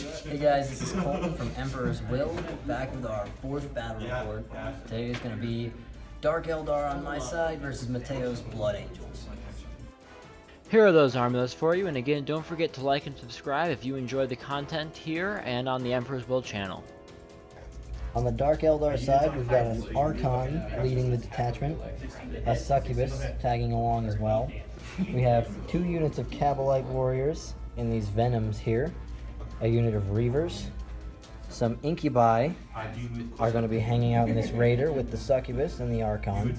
Hey guys, this is Colton from Emperor's Will, back with our 4th battle report. Today is going to be Dark Eldar on my side versus Mateo's Blood Angels. Here are those army lists for you, and again, don't forget to like and subscribe if you enjoy the content here and on the Emperor's Will channel. On the Dark Eldar side, we've got an Archon leading the detachment, a Succubus tagging along as well. We have 2 units of Cabalite warriors in these Venoms here, a unit of Reavers. Some Incubi are going to be hanging out in this Raider with the Succubus and the Archon.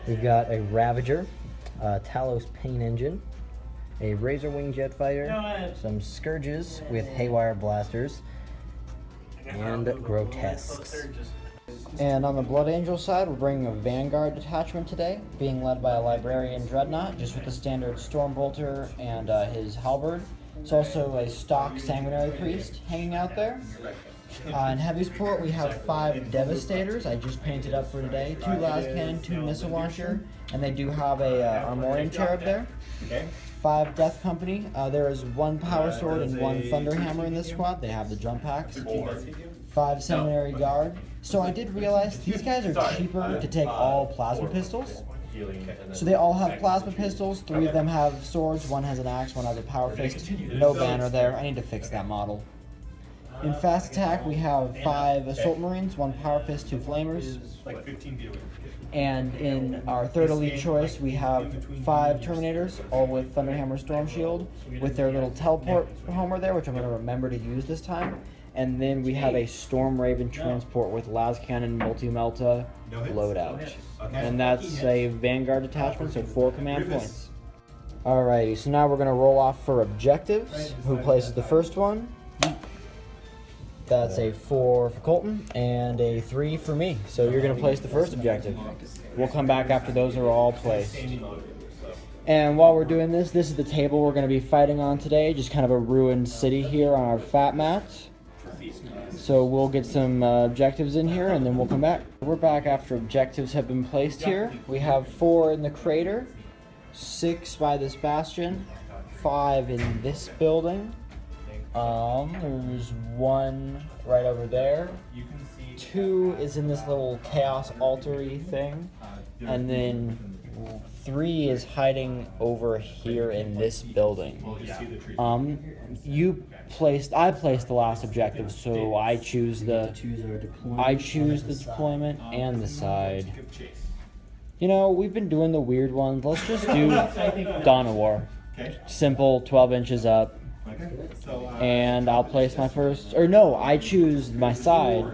We've got a Ravager, a Talos Pain Engine, a Razor Wing Jet Fighter, some Scourges with Haywire Blasters, and Grotesques. And on the Blood Angel side, we're bringing a Vanguard detachment today, being led by a Librarian Dreadnought, just with the standard Stormbolter and his Halberd. It's also a stock Sanguinary Priest hanging out there. In heavy support, we have 5 Devastators I just painted up for today, 2 Las Cannon, 2 Missile Launcher, and they do have a Armorian Cherub there. 5 Death Company. There is 1 Power Sword and 1 Thunderhammer in this squad. They have the jump packs. 5 Seminary Guard. So I did realize these guys are cheaper to take all plasma pistols. So they all have plasma pistols. 3 of them have swords. 1 has an axe. 1 has a power fist. No banner there. I need to fix that model. In fast attack, we have 5 Assault Marines, 1 Power Fist, 2 Flamers. And in our third elite choice, we have 5 Terminators, all with Thunderhammer Storm Shield, with their little teleport homer there, which I'm going to remember to use this time. And then we have a Storm Raven transport with Las Cannon Multi-Melta loadout. And that's a Vanguard detachment, so 4 command points. Alrighty, so now we're going to roll off for objectives. Who places the first one? That's a 4 for Colton and a 3 for me. So you're going to place the first objective. We'll come back after those are all placed. And while we're doing this, this is the table we're going to be fighting on today. Just kind of a ruined city here on our fat mat. So we'll get some objectives in here and then we'll come back. We're back after objectives have been placed here. We have 4 in the crater, 6 by this bastion, 5 in this building. There's 1 right over there. 2 is in this little chaos altar-y thing. And then 3 is hiding over here in this building. I placed the last objective, so I choose the deployment and the side. You know, we've been doing the weird ones. Let's just do Dawn of War. Simple, 12 inches up. And I'll place my first, or no, I choose my side.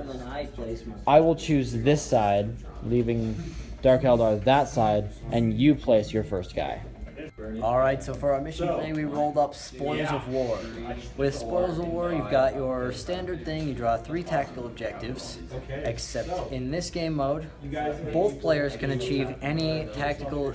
I will choose this side, leaving Dark Eldar that side, and you place your first guy. Alright, so for our mission today, we rolled up Spoils of War. With Spoils of War, you've got your standard thing, you draw 3 tactical objectives, except in this game mode, both players can achieve any tactical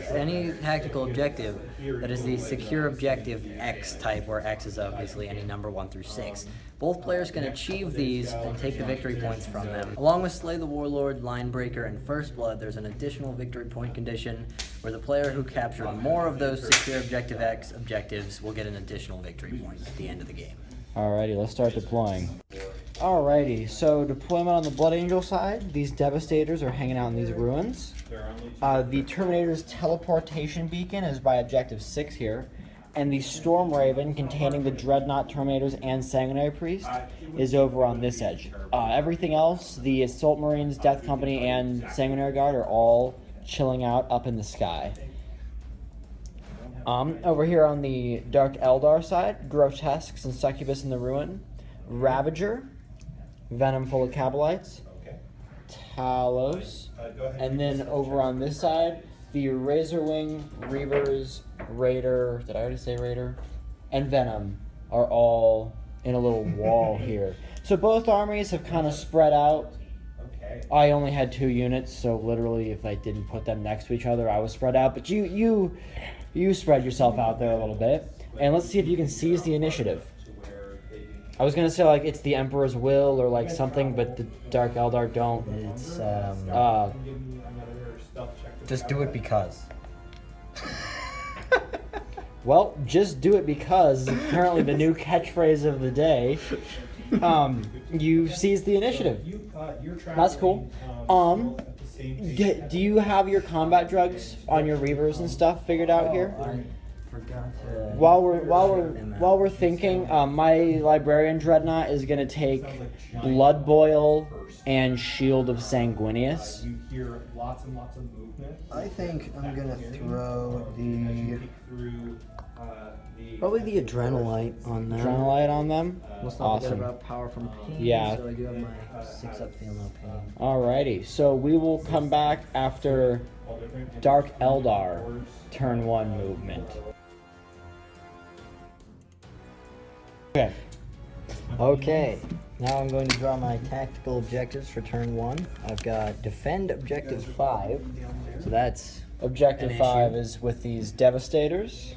objective that is the secure objective X type, where X is obviously any number 1 through 6. Both players can achieve these and take the victory points from them. Along with Slay the Warlord, Linebreaker, and First Blood, there's an additional victory point condition where the player who captured more of those secure objective X objectives will get an additional victory point at the end of the game. Alrighty, let's start deploying. Alrighty, so deployment on the Blood Angel side, these Devastators are hanging out in these ruins. The Terminator's teleportation beacon is by objective 6 here. And the Storm Raven, containing the Dreadnought, Terminators, and Sanguinary Priest, is over on this edge. Everything else, the Assault Marines, Death Company, and Sanguinary Guard are all chilling out up in the sky. Over here on the Dark Eldar side, Grotesques and Succubus in the ruin, Ravager, Venom full of Cabalites, Talos, and then over on this side, the Razor Wing, Reavers, Raider, did I already say Raider? And Venom are all in a little wall here. So both armies have kind of spread out. I only had 2 units, so literally if I didn't put them next to each other, I was spread out. But you spread yourself out there a little bit. And let's see if you can seize the initiative. I was going to say, like, it's the Emperor's Will or, like, something, but the Dark Eldar don't. It's, just do it because. Well, just do it because apparently the new catchphrase of the day. You seize the initiative. That's cool. Do you have your combat drugs on your Reavers and stuff figured out here? I forgot to. While we're thinking, my librarian dreadnought is gonna take Blood Boil and Shield of Sanguinius. You hear lots and lots of movement. I think I'm gonna throw the The probably the Adrenalite on them. Adrenalite on them. Let's not Awesome. forget about Power from Pain. Yeah. So I do have my 6-up Feel No Pain. Alrighty, so we will come back after Dark Eldar, turn 1 movement. Okay. Okay, now I'm going to draw my tactical objectives for turn 1. I've got Defend Objective 5, so that's Objective an 5 issue. is with these Devastators.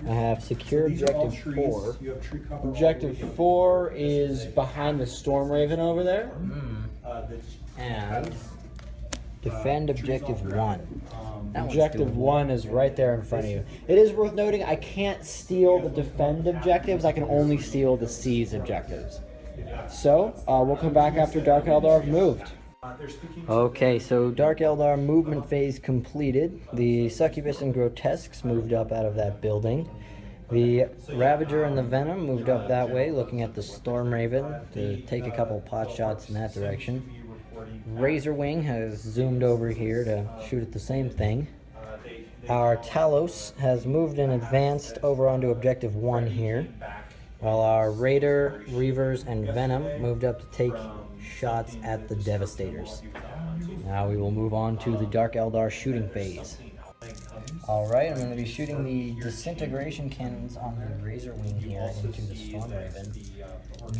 I have Secure Objective 4. Objective 4 is behind the Storm Raven over there. And Defend Objective 1. That one's Objective doable. 1 is right there in front of you. It is worth noting I can't steal the defend objectives, I can only steal the seize objectives. So, we'll come back after Dark Eldar have moved. Okay, so Dark Eldar movement phase completed. The Succubus and Grotesques moved up out of that building. The Ravager and the Venom moved up that way, looking at the Storm Raven to take a couple pot shots in that direction. Razorwing has zoomed over here to shoot at the same thing. Our Talos has moved and advanced over onto Objective 1 here, while our Raider, Reavers, and Venom moved up to take shots at the Devastators. Now we will move on to the Dark Eldar shooting phase. Alright, I'm going to be shooting the disintegration cannons on the Razorwing here into the Storm Raven.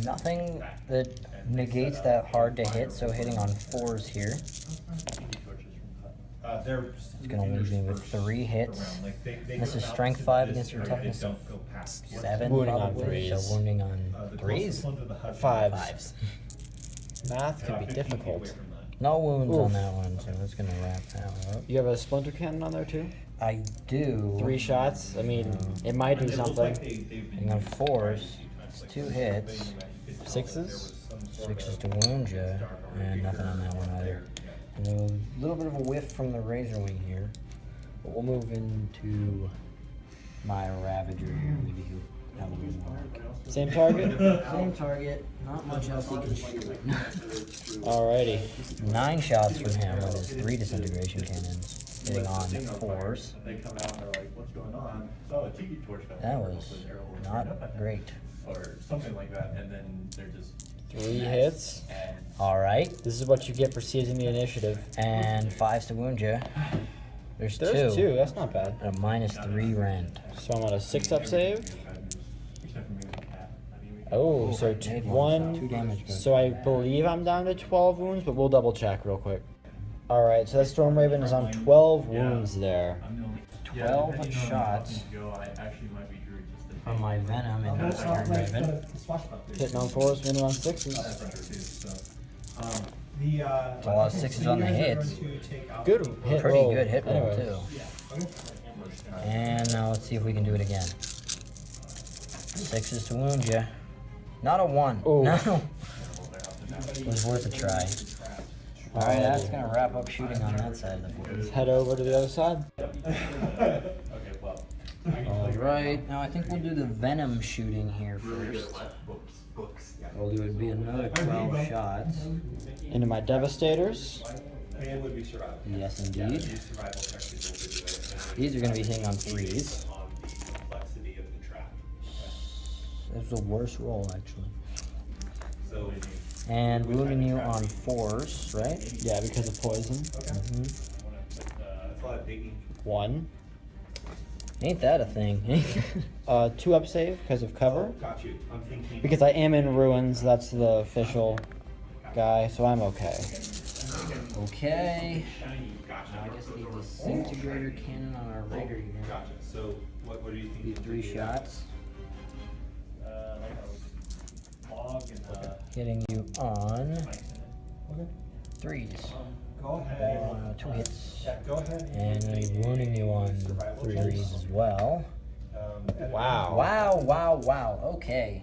Nothing that negates that hard to hit, so hitting on 4s here. It's going to leave me with 3 hits. This is strength 5 against your toughness 7, Wounding on probably, so 3s. wounding on 3s? 5s. Math can be difficult. No wounds Oof. on that one, so that's going to wrap that one up. You have a splinter cannon on there too? I do. 3 shots? I mean, it might do something. Hitting on 4s, it's 2 hits. 6s? 6s to wound you, and nothing on that one either. And a little bit of a whiff from the Razorwing here, but we'll move into my Ravager here. Maybe he'll have a little more. Same target? Same target, not much else he can shoot. Alrighty. 9 shots from him with his 3 disintegration cannons, hitting on 4s. They come out and they're like, "What's going on?" Oh, a tiki torch fell. That was not great. Or something like that, and then they're just 3 hits. Alright, This is what you get for seizing the initiative. and 5s to wound you. There's There's 2, 2. that's not bad. And a -3 rend. So I'm at a 6-up save. Oh, so Made 1. 2 damage. But So I believe I'm down to 12 wounds, but we'll double check real quick. Alright, so that Storm Raven is on 12 wounds there. 12 shots from my Venom into the Storm Raven. Hitting on 4s, winning on 6s. A lot of 6s on the hits. Good hit Pretty roll. good hit roll, Anyways. too. And now let's see if we can do it again. 6s to wound you. Not a 1. Ooh. No. It was worth a try. Alright, that's gonna wrap up shooting on that side of the board. Let's head over to the other side. Alright, now I think we'll do the Venom shooting here first. Well, it would be another 12 shots. Into my Devastators. Yes, indeed. These are going to be hitting on 3s. That's the worst roll, actually. And wounding you on 4s, right? Yeah, because of poison. 1. Ain't that a thing? 2-up save because of cover. Because I am in ruins, that's the official guy, so I'm okay. Okay. Now I guess the disintegrator cannon on our Raider here. So, what do you Be think? 3 shots. Hitting you on 3s. Go ahead. 2 hits. Go ahead. And wounding you on 3s as well. Wow. Wow. Okay.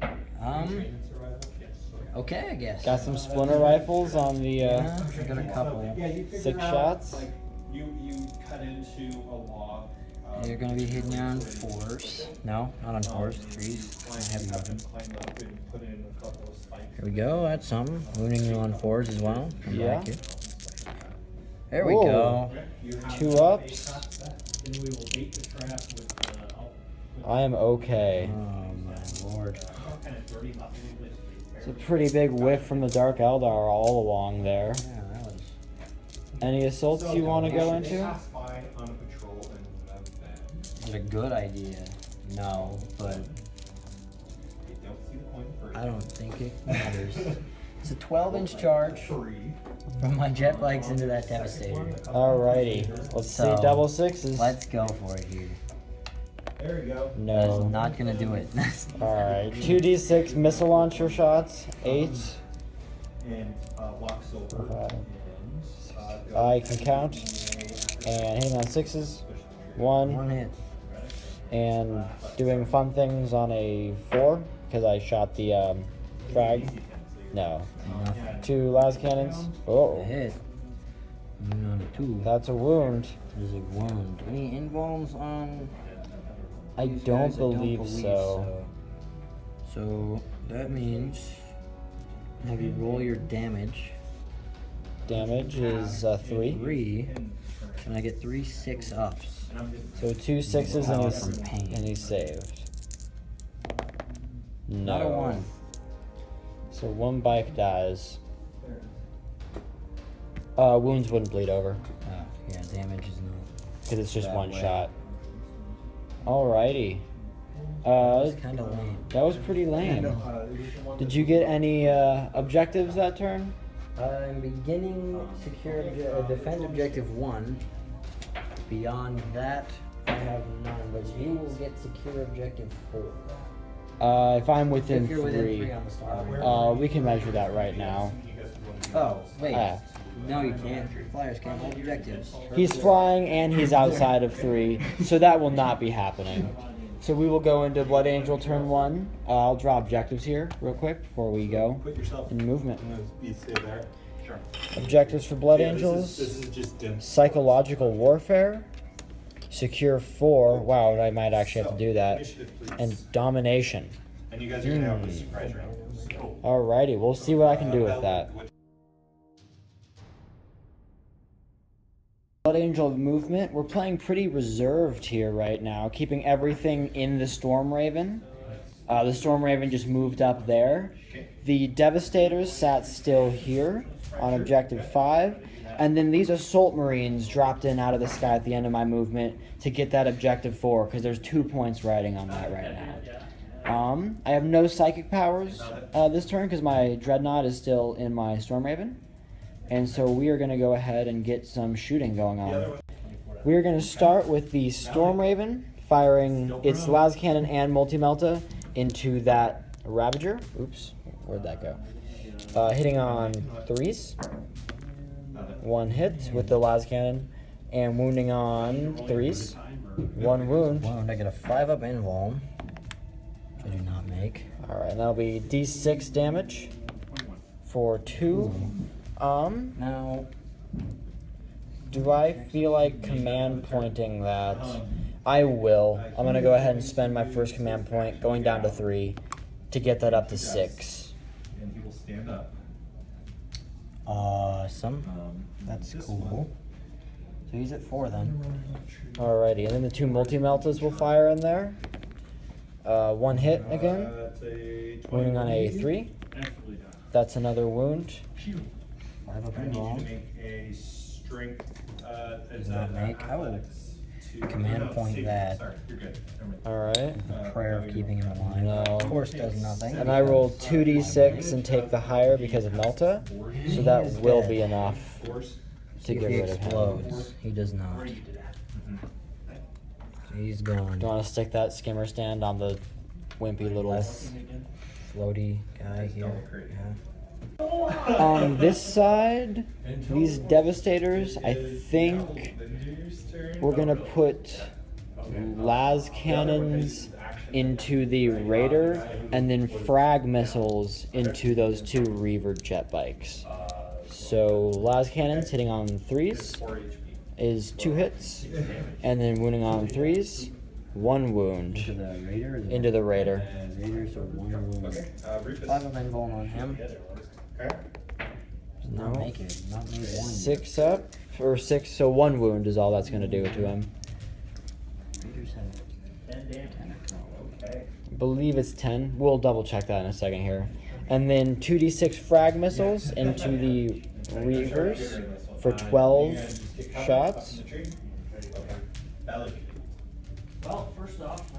Okay, I guess. Got some splinter rifles on the Yeah, I got a couple. 6 shots. You cut into a log. You're gonna be hitting on 4s. No, not on 4s, 3s. Heavy weapon. Here we go, that's something. Wounding you on 4s as well. I Yeah. like it. There we Whoa. go. 2 ups. I am okay. Oh my lord. It's a pretty big whiff from the Dark Eldar all along there. Yeah, that was. Any assaults you want to go into? Is it a good idea? No, but I don't think it matters. It's a 12-inch charge from my jet bikes into that Devastator. Alrighty. Let's see So, double 6s. Let's go for it here. There you go. That is No. not gonna do it. Alright. 2d6 missile launcher shots. 8. And walks over. Okay. And, I can count. And hitting on 6s. 1. One hit. And doing fun things on a 4. Because I shot the frag. No. Enough. 2 las cannons. A Oh. hit. And on a 2. That's a wound. There's a wound. Any invulns on? I these don't guys? believe so. So that means have you roll your damage. Damage is 3. 3. Can I get 3 6-ups? So 2 6s Power and from pain. he's saved. No. Not a 1. So 1 bike dies. Wounds wouldn't bleed over Oh, yeah, damage is not. because it's just That 1 way. shot. Alrighty. It's kind of lame. That was pretty lame. Did you get any objectives that turn? I'm beginning defend objective 1. Beyond that, I have none, but you will get secure objective 4. If I'm within If you're within 3, 3 on the star. we can measure that right now. Oh, wait. Ah. No, you can't. Flyers can't hold objectives. He's flying and he's outside of 3, so that will not be happening. So we will go into Blood Angel turn 1. I'll draw objectives here real quick before we go Put yourself in movement. You stay there. Sure. Objectives for Blood Yeah, Angels. This is just dim. Psychological warfare. Secure 4. Wow, I might actually have to do that. Initiative, please. And domination. And you guys are gonna have a surprise round. So, Alrighty, we'll see what I can do with that. Blood Angel movement. We're playing pretty reserved here right now, keeping everything in the Storm Raven. The Storm Raven just moved up there. The Devastators sat still here on objective 5. And then these Assault Marines dropped in out of the sky at the end of my movement to get that objective 4, because there's 2 points riding on that right now. I have no psychic powers this turn because my Dreadnought is still in my Storm Raven. And so we are going to go ahead and get some shooting going on. We are going to start with the Storm Raven, firing its las cannon and multi-melta into that Ravager. Oops, where'd that go? Hitting on 3s. 1 hit with the las cannon, and wounding on 3s. 1 wound. Wound, I get a 5-up invuln, which I do not make. Alright, that'll be d6 damage for 2. Now, Do I feel like command pointing that? I will. I'm going to go ahead and spend my first command point, going down to 3, to get that up to 6. And he will stand up. awesome. That's cool. So he's at 4 then. Alrighty, and then the 2 multi-meltas will fire in there. 1 hit again, That's a wounding on a 3. That's another wound. 5-up I need you to invuln. make a strength. Does not make. I will command point save. that. Sorry, you're good. Never mind. Alright. The prayer of keeping him alive. No. Of course, does nothing. And I roll 2d6 and take the higher because of Melta, so that will be enough Force. to If get he rid of him. explodes, he does not. He's gone. Do you want to stick that skimmer stand on the wimpy little... Less floaty guy here. Yeah. On this side, these Devastators, I think we're going to put las cannons into the Raider, and then frag missiles into those 2 Reaver jet bikes. So las cannons hitting on 3s is 2 hits, and then wounding on 3s, 1 wound Into the Raider? into the Raider. Raiders are 1 wound. Rufus. 5 of invuln on him. Okay. Not No. make it. Not make 1. 6 up, or 6, so 1 wound is all that's going to do to him. Raiders have 10 Okay. I believe it's 10. We'll double check that in a second here. And then 2d6 frag missiles into the Reavers for 12 shots.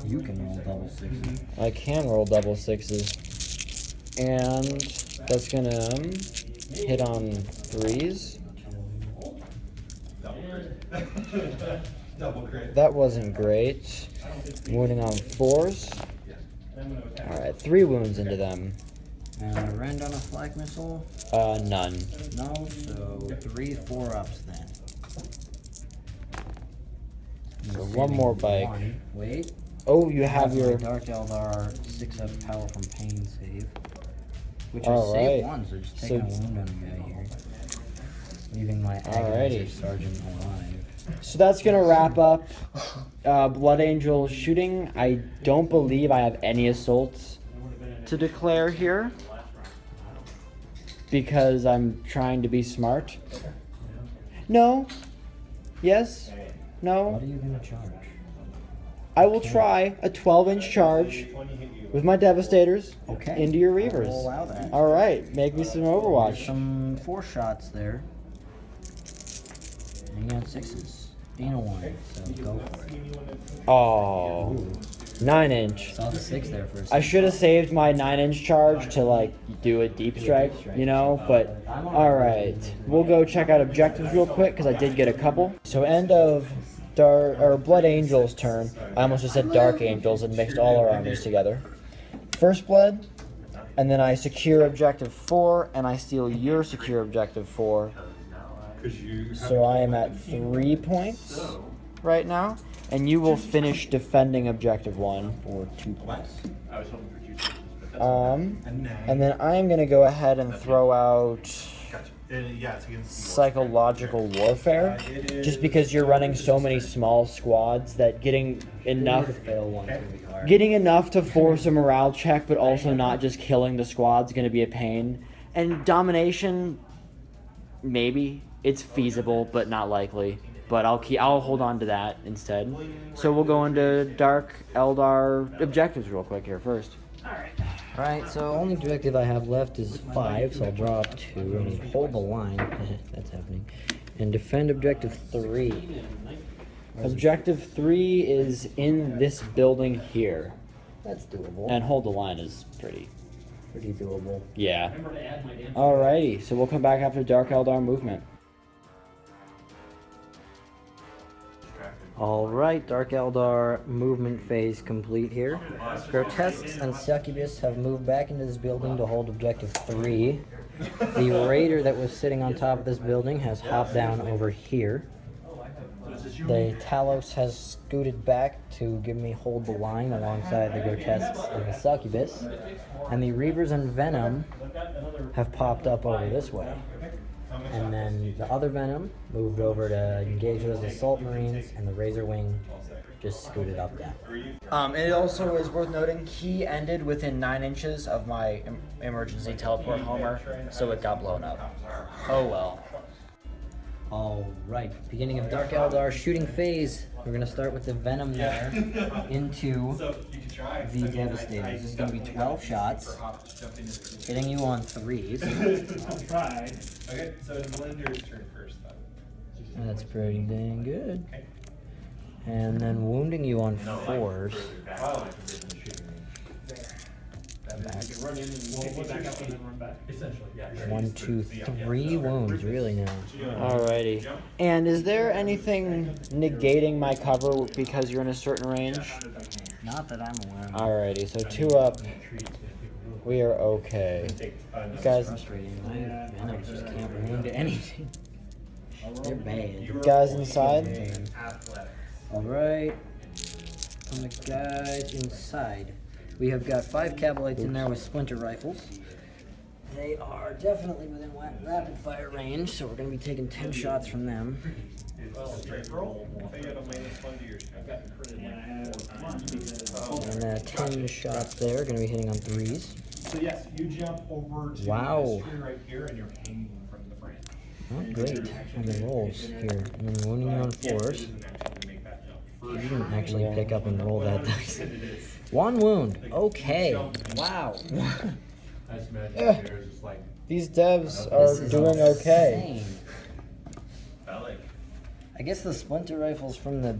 You can roll double 6s. I can roll double 6s. And that's going to hit on 3s. Double crit. That wasn't great. Wounding on 4s. Alright, 3 wounds into them. Rend on a flag missile? None. No, so 3 4-ups then. So 1 more bike. 1. Wait. Oh, you have my your... Dark Eldar 6-up power from pain save. Which I Alright. saved 1, so just taking So- a wound on the guy here. Leaving my Alrighty. agonizer sergeant alive. So that's going to wrap up Blood Angel shooting. I don't believe I have any assaults to declare here, because I'm trying to be smart. No. Yes. No. What are you gonna charge? I will try a 12-inch charge with my Devastators Okay. into your I'll Reavers. allow that. Alright, make me some There's Overwatch. some 4 shots there. And you got 6s. Being a 1, so go for it. Oh. Ooh. 9-inch. Saw the 6 there for a I second. should have saved my 9-inch charge to like do a deep strike, you know, but alright. We'll go check out objectives real quick because I did get a couple. So end of Blood Angel's turn. I almost just said Dark Angels and mixed all our armies together. First Blood, and then I secure objective 4 and I steal your secure objective 4. So I am at 3 points right now. And you will finish defending objective 1. Or 2 plus. And then I'm gonna go ahead and throw out psychological warfare, just because you're running so many small squads that getting enough Fail 1's gonna be hard. getting enough to force a morale check, but also not just killing the squad's gonna be a pain. And domination, maybe it's feasible, but not likely. But I'll hold on to that instead. So we'll go into Dark Eldar objectives real quick here first. Alright, so only objective I have left is 5, so I'll draw up 2 and hold the line. That's happening. And defend objective 3. Objective 3 is in this building here. That's doable. And hold the line is pretty, Pretty doable. yeah. Alrighty, so we'll come back after Dark Eldar movement. Alright, Dark Eldar movement phase complete here. Grotesques and Succubus have moved back into this building to hold objective 3. The Raider that was sitting on top of this building has hopped down over here. The Talos has scooted back to give me hold the line alongside the Grotesques and the Succubus. And the Reavers and Venom have popped up over this way. And then the other Venom moved over to engage those Assault Marines, and the Razor Wing just scooted up that. It also is worth noting, he ended within 9 inches of my emergency teleport homer, so it got blown up. Oh well. Alright, beginning of Dark Eldar shooting phase. We're going to start with the Venom there into the Devastators. This is going to be 12 shots, hitting you on 3s. Okay, so it's Blender's turn first, though. That's pretty dang good. And then wounding you on 4s. One, two, 3 wounds, really now. Alrighty. And is there anything negating my cover because you're in a certain range? Not that I'm aware of. Alrighty, so 2 up. We are okay. Guys, Frustrating. My Venoms just can't wound anything. They're bad. guys inside? Alright. on the guys inside. We have got 5 Cavalites in there with splinter rifles. They are definitely within rapid fire range, so we're going to be taking 10 shots from them. Straight roll. I think you had a -1 to your And 10 shots there, going to be hitting on 3s. So yes, you jump over to Wow. this tree right here, and you're hanging from the branch. Oh, great. And the rolls here. And then wounding on 4s. You didn't actually pick up and roll that dice. 1 wound. Okay. Wow. These devs This are is doing okay. insane. I guess the splinter rifles from the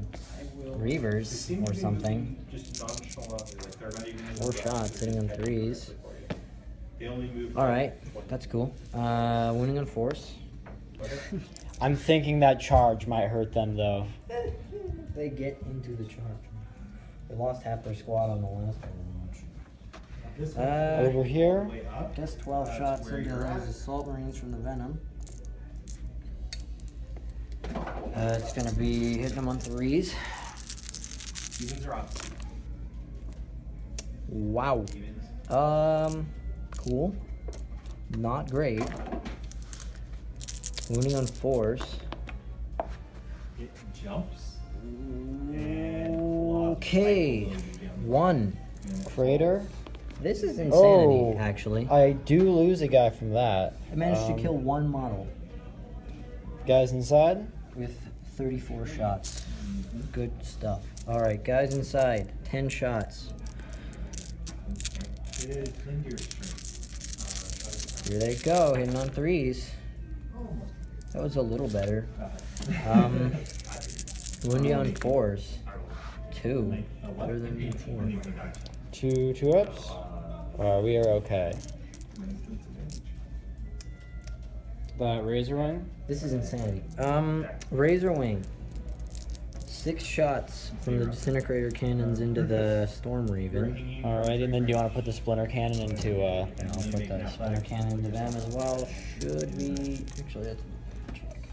Reavers or something. Just nonchalant, like they're not even 4 shots, hitting on 3s. They only move. Alright, that's cool. Wounding on 4s. I'm thinking that charge might hurt them though. They get into the charge. They lost half their squad on the last one. Over here. Guess 12 shots into those assault marines from the Venom. It's gonna be hitting them on 3s. Evens are off. Wow. Cool. Not great. Wounding on 4s. It jumps. Okay. 1. Crater. This is insanity, Oh. actually. I do lose a guy from that. I managed to kill 1 model Guys inside. with 34 shots. Good stuff. Alright, guys inside. 10 shots. It is into your strength. Here they go, hitting on 3s. That was a little better. Wounding on 4s. 2. Better than before. Two ups. We are okay. That Razor Wing. This is insanity. Razor Wing. 6 shots from the disintegrator cannons into the Storm Raven. Alright, and then do you want to put the splinter cannon into And I'll put the spider cannon into them as well. Should we... Actually, that's a check.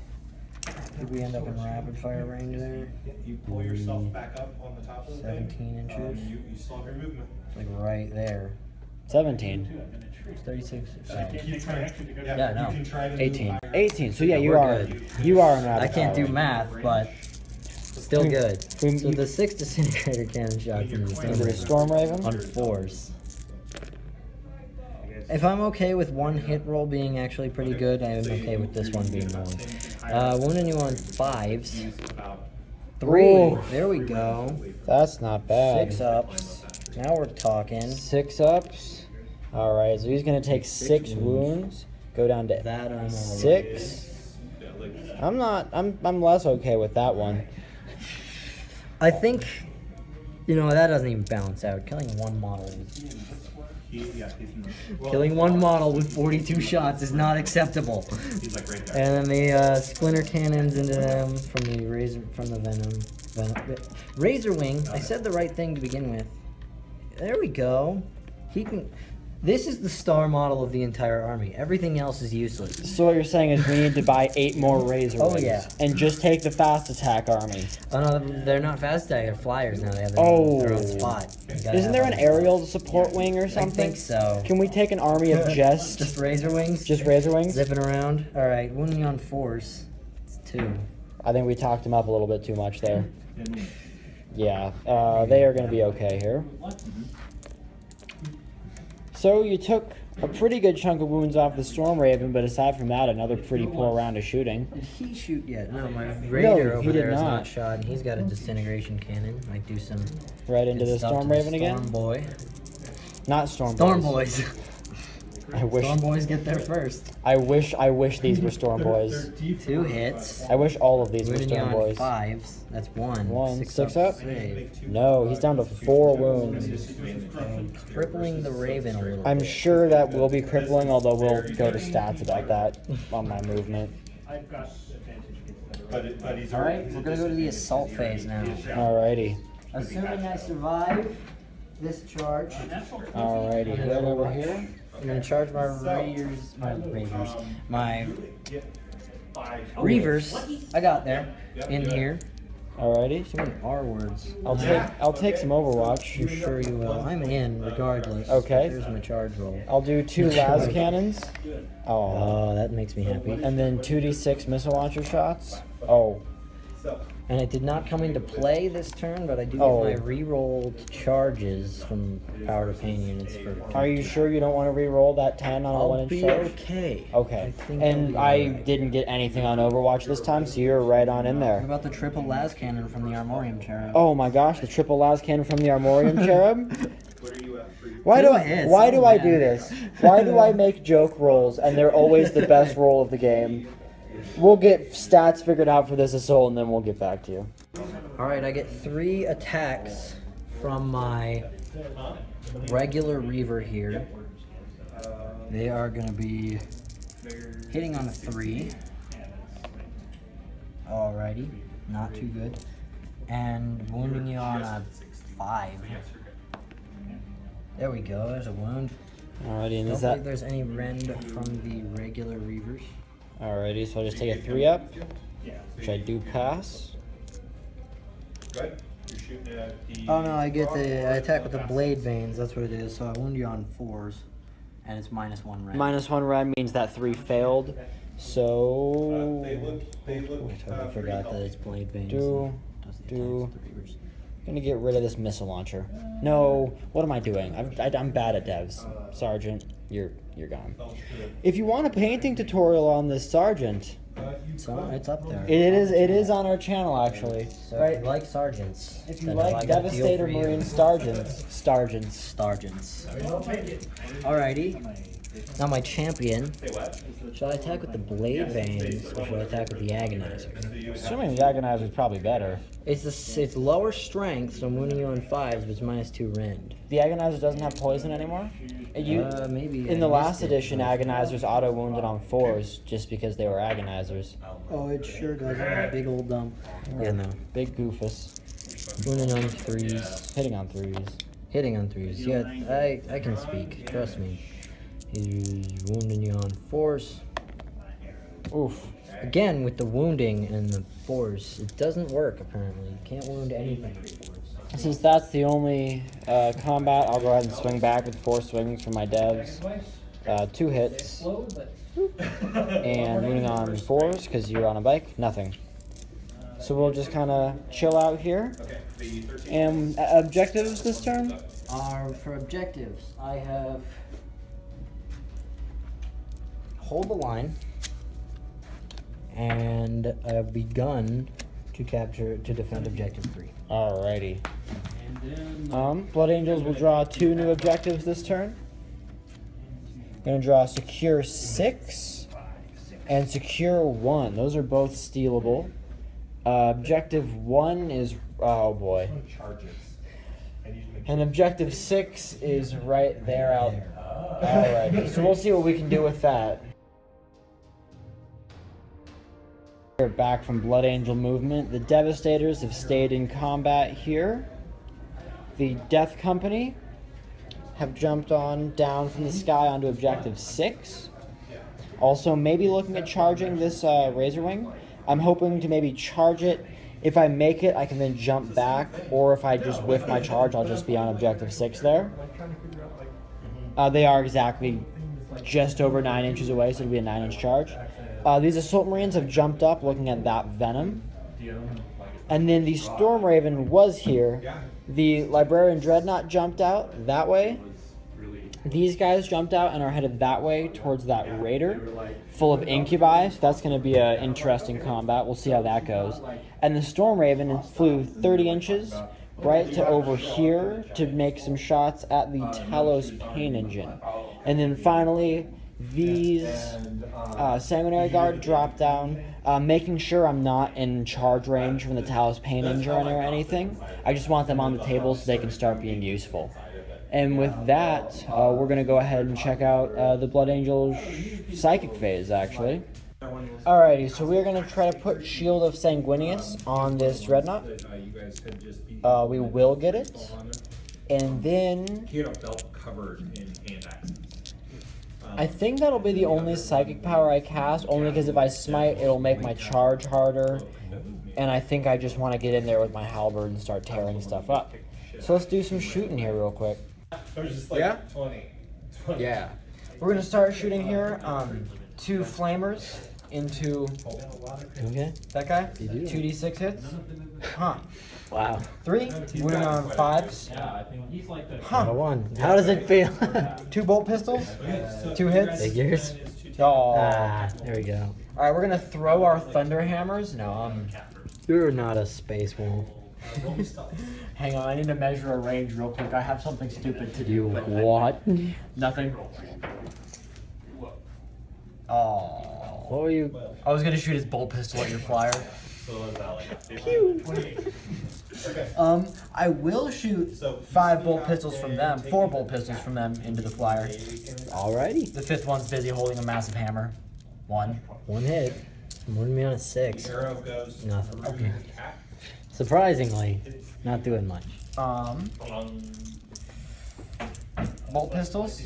Did we end up in rapid fire range there? You pull yourself back up on the top of the 17 thing. inches. You still have your movement. It's like right there. 17. It's 36. Yeah, no. You can try to move 18. higher. 18. So yeah, you We're are good. you are in rapid I can't do fire. math, but still good. we- So the 6 disintegrator cannon shots in the Into the Storm Raven. on 4s. If I'm okay with 1 hit roll being actually pretty good, I am okay with this one being the one. Wounding you on 5s. 3. Ooh. There we go. That's not bad. 6 ups. Now we're talking. 6 ups. Alright, so he's gonna take 6 wounds. Go down to That I'm all right 6. I'm less okay with that one. I think, that doesn't even balance out. Killing 1 model is... Killing 1 model with 42 shots is not acceptable. He's like right there. And then the splinter cannons into them from the Venom. Razor Wing. I said the right thing to begin with. There we go. He can. This is the star model of the entire army. Everything else is useless. So what you're saying is we need to buy 8 more Razor Oh, Wings yeah. and just take the fast attack army. Oh no, they're not fast attack. They're flyers now. They have their own spot. You gotta Isn't have there an them. aerial support wing or I something? think so. Can we take an army of Just Razor Wings. just Razor Wings? Zipping around. All right, wounding on 4s. It's 2. I think we talked him up a little bit too much there. Yeah, they are going to be okay here. So you took a pretty good chunk of wounds off the Storm Raven, but aside from that, another pretty poor round of shooting. Did he shoot yet? No, my raider he over did there is not. not shot, and he's got a disintegration cannon. Might do some Right into good the stuff Storm to Raven again? Storm Boy. Not Storm Storm Boys. Boys. I wish Storm Boys get there first. I wish these were Storm Boys. 2 hits. I wish all of these were Wounding you Storm on Boys. 5s. That's 1. 1, 6 up? Save. No, he's down to 4 wounds. Crippling the Raven a little I'm bit. sure that will be crippling, although we'll go to stats about that on my movement. But he's Alright, we're gonna go to the assault phase now. Alrighty. Assuming I survive this charge, Alrighty, head over here. I'm gonna charge my Reavers. I got there, in here. Alrighty. So many R words. I'll take some Overwatch. I'm sure you will. I'm in, regardless. Okay. There's my charge roll. I'll do 2 las cannons. Oh. Oh, that makes me happy. And then 2d6 missile launcher shots. Oh. And it did not come into play this turn, but I do get Oh. my re-rolled charges from power to pain units for. Are you sure you don't want to re-roll that 10 on a I'll 1-inch be charge? okay. Okay. I think And I'll be I alright. didn't get anything on Overwatch this time, so you're right on in What there. about the triple las cannon from the Armorium Cherub? Oh my gosh, the triple las cannon from the Armorium Cherub. What are you at for? Why Two do hits, why oh do I man. do this? Why do I make joke rolls and they're always the best roll of the game? We'll get stats figured out for this assault and then we'll get back to you. Alright, I get 3 attacks from my regular Reaver here. They are going to be hitting on a 3. Alrighty, not too good. And wounding you on a 5. There we go, there's a wound. Alrighty, and Don't is that think there's any rend from the regular Reavers. alrighty? So I'll just take a 3 up, which I do pass. Good. You're shooting at the. Oh no, I attack with the blade veins, that's what it is. So I wound you on 4s. And it's -1 rend. -1 rend means that 3 failed. So They look. I totally forgot that it's blade veins. do Does the do- attacks with the Reavers. gonna get rid of this missile launcher. No, what am I doing? I'm bad at devs. Sergeant, you're gone. If you want a painting tutorial on this sergeant, So it's up there. it is on our channel actually. So if Right. you like sergeants, If you then like I got a deal Devastator for you. Marine sergeants. Sergeants. Alrighty. Now my champion. Should I attack with the blade veins or should I attack with the agonizer? Assuming the agonizer is probably better. It's lower strength, so I'm wounding you on 5s, but it's -2 rend. The agonizer doesn't have poison anymore. Maybe In I the last missed it. edition, agonizers auto wounded on 4s just because they were agonizers. Oh, it sure does. I'm a big old dump. Yeah, no. Big goofus. Wounding on 3s. Hitting on 3s. Hitting on 3s. Yeah, I can speak. Trust me. He's wounding you on 4s. Oof. Again, with the wounding and the 4s, it doesn't work apparently. You can't wound anything with 4s. Since that's the only combat, I'll go ahead and swing back with 4 swings for my devs. 2 hits. And wounding on 4s because you're on a bike. Nothing. So we'll just kind of chill out here. And objectives this turn? For objectives, I have hold the line, and I have begun to defend objective 3. Alrighty. Blood Angels will draw 2 new objectives this turn. Gonna draw Secure 6 and Secure 1. Those are both stealable. Objective 1 is, oh boy. And objective 6 is right there out. Alrighty, so we'll see what we can do with that. We're back from Blood Angel movement. The Devastators have stayed in combat here. The Death Company have jumped on down from the sky onto objective 6. Also, maybe looking at charging this Razor Wing. I'm hoping to maybe charge it. If I make it, I can then jump back, or if I just whiff my charge, I'll just be on objective 6 there. They are exactly just over 9 inches away, so it'll be a 9-inch charge. These Assault Marines have jumped up looking at that Venom. And then the Storm Raven was here. The Librarian Dreadnought jumped out that way. These guys jumped out and are headed that way towards that Raider full of Incubi. So that's going to be an interesting combat. We'll see how that goes. And the Storm Raven flew 30 inches right to over here to make some shots at the Talos Pain Engine. And then finally, these Sanguinary Guard dropped down, making sure I'm not in charge range from the Talos Pain Engine or anything. I just want them on the table so they can start being useful. And with that, we're going to go ahead and check out the Blood Angel's Psychic phase, actually. Alrighty, so we're going to try to put Shield of Sanguinius on this Dreadnought. We will get it. And then He had a belt covered in hand axes. I think that'll be the only psychic power I cast, only because if I smite, it'll make my charge harder. and I think I just want to get in there with my halberd and start tearing stuff up. So let's do some shooting here real quick. So it's just like Yeah? 20. Yeah. We're gonna start shooting here. 2 flamers into Okay. that guy. You do. 2d6 hits. Huh. Wow. 3. Wounding on 5s. Number 1. How does it feel? 2 bolt pistols. 2 hits. Figures. Oh. Ah, there we go. All right, we're gonna throw our thunder hammers. No, You're not a space wolf. hang on. I need to measure a range real quick. I have something stupid to do. You but what? Nothing. Oh. What were you? I was gonna shoot his bolt pistol at your flyer. I will shoot 5 bolt pistols from them, 4 bolt pistols from them into the flyer. Alrighty. The 5th one's busy holding a massive hammer. 1. 1 hit. Wounded me on a 6. Arrow goes. Nothing. Okay. Surprisingly, not doing much. Bolt pistols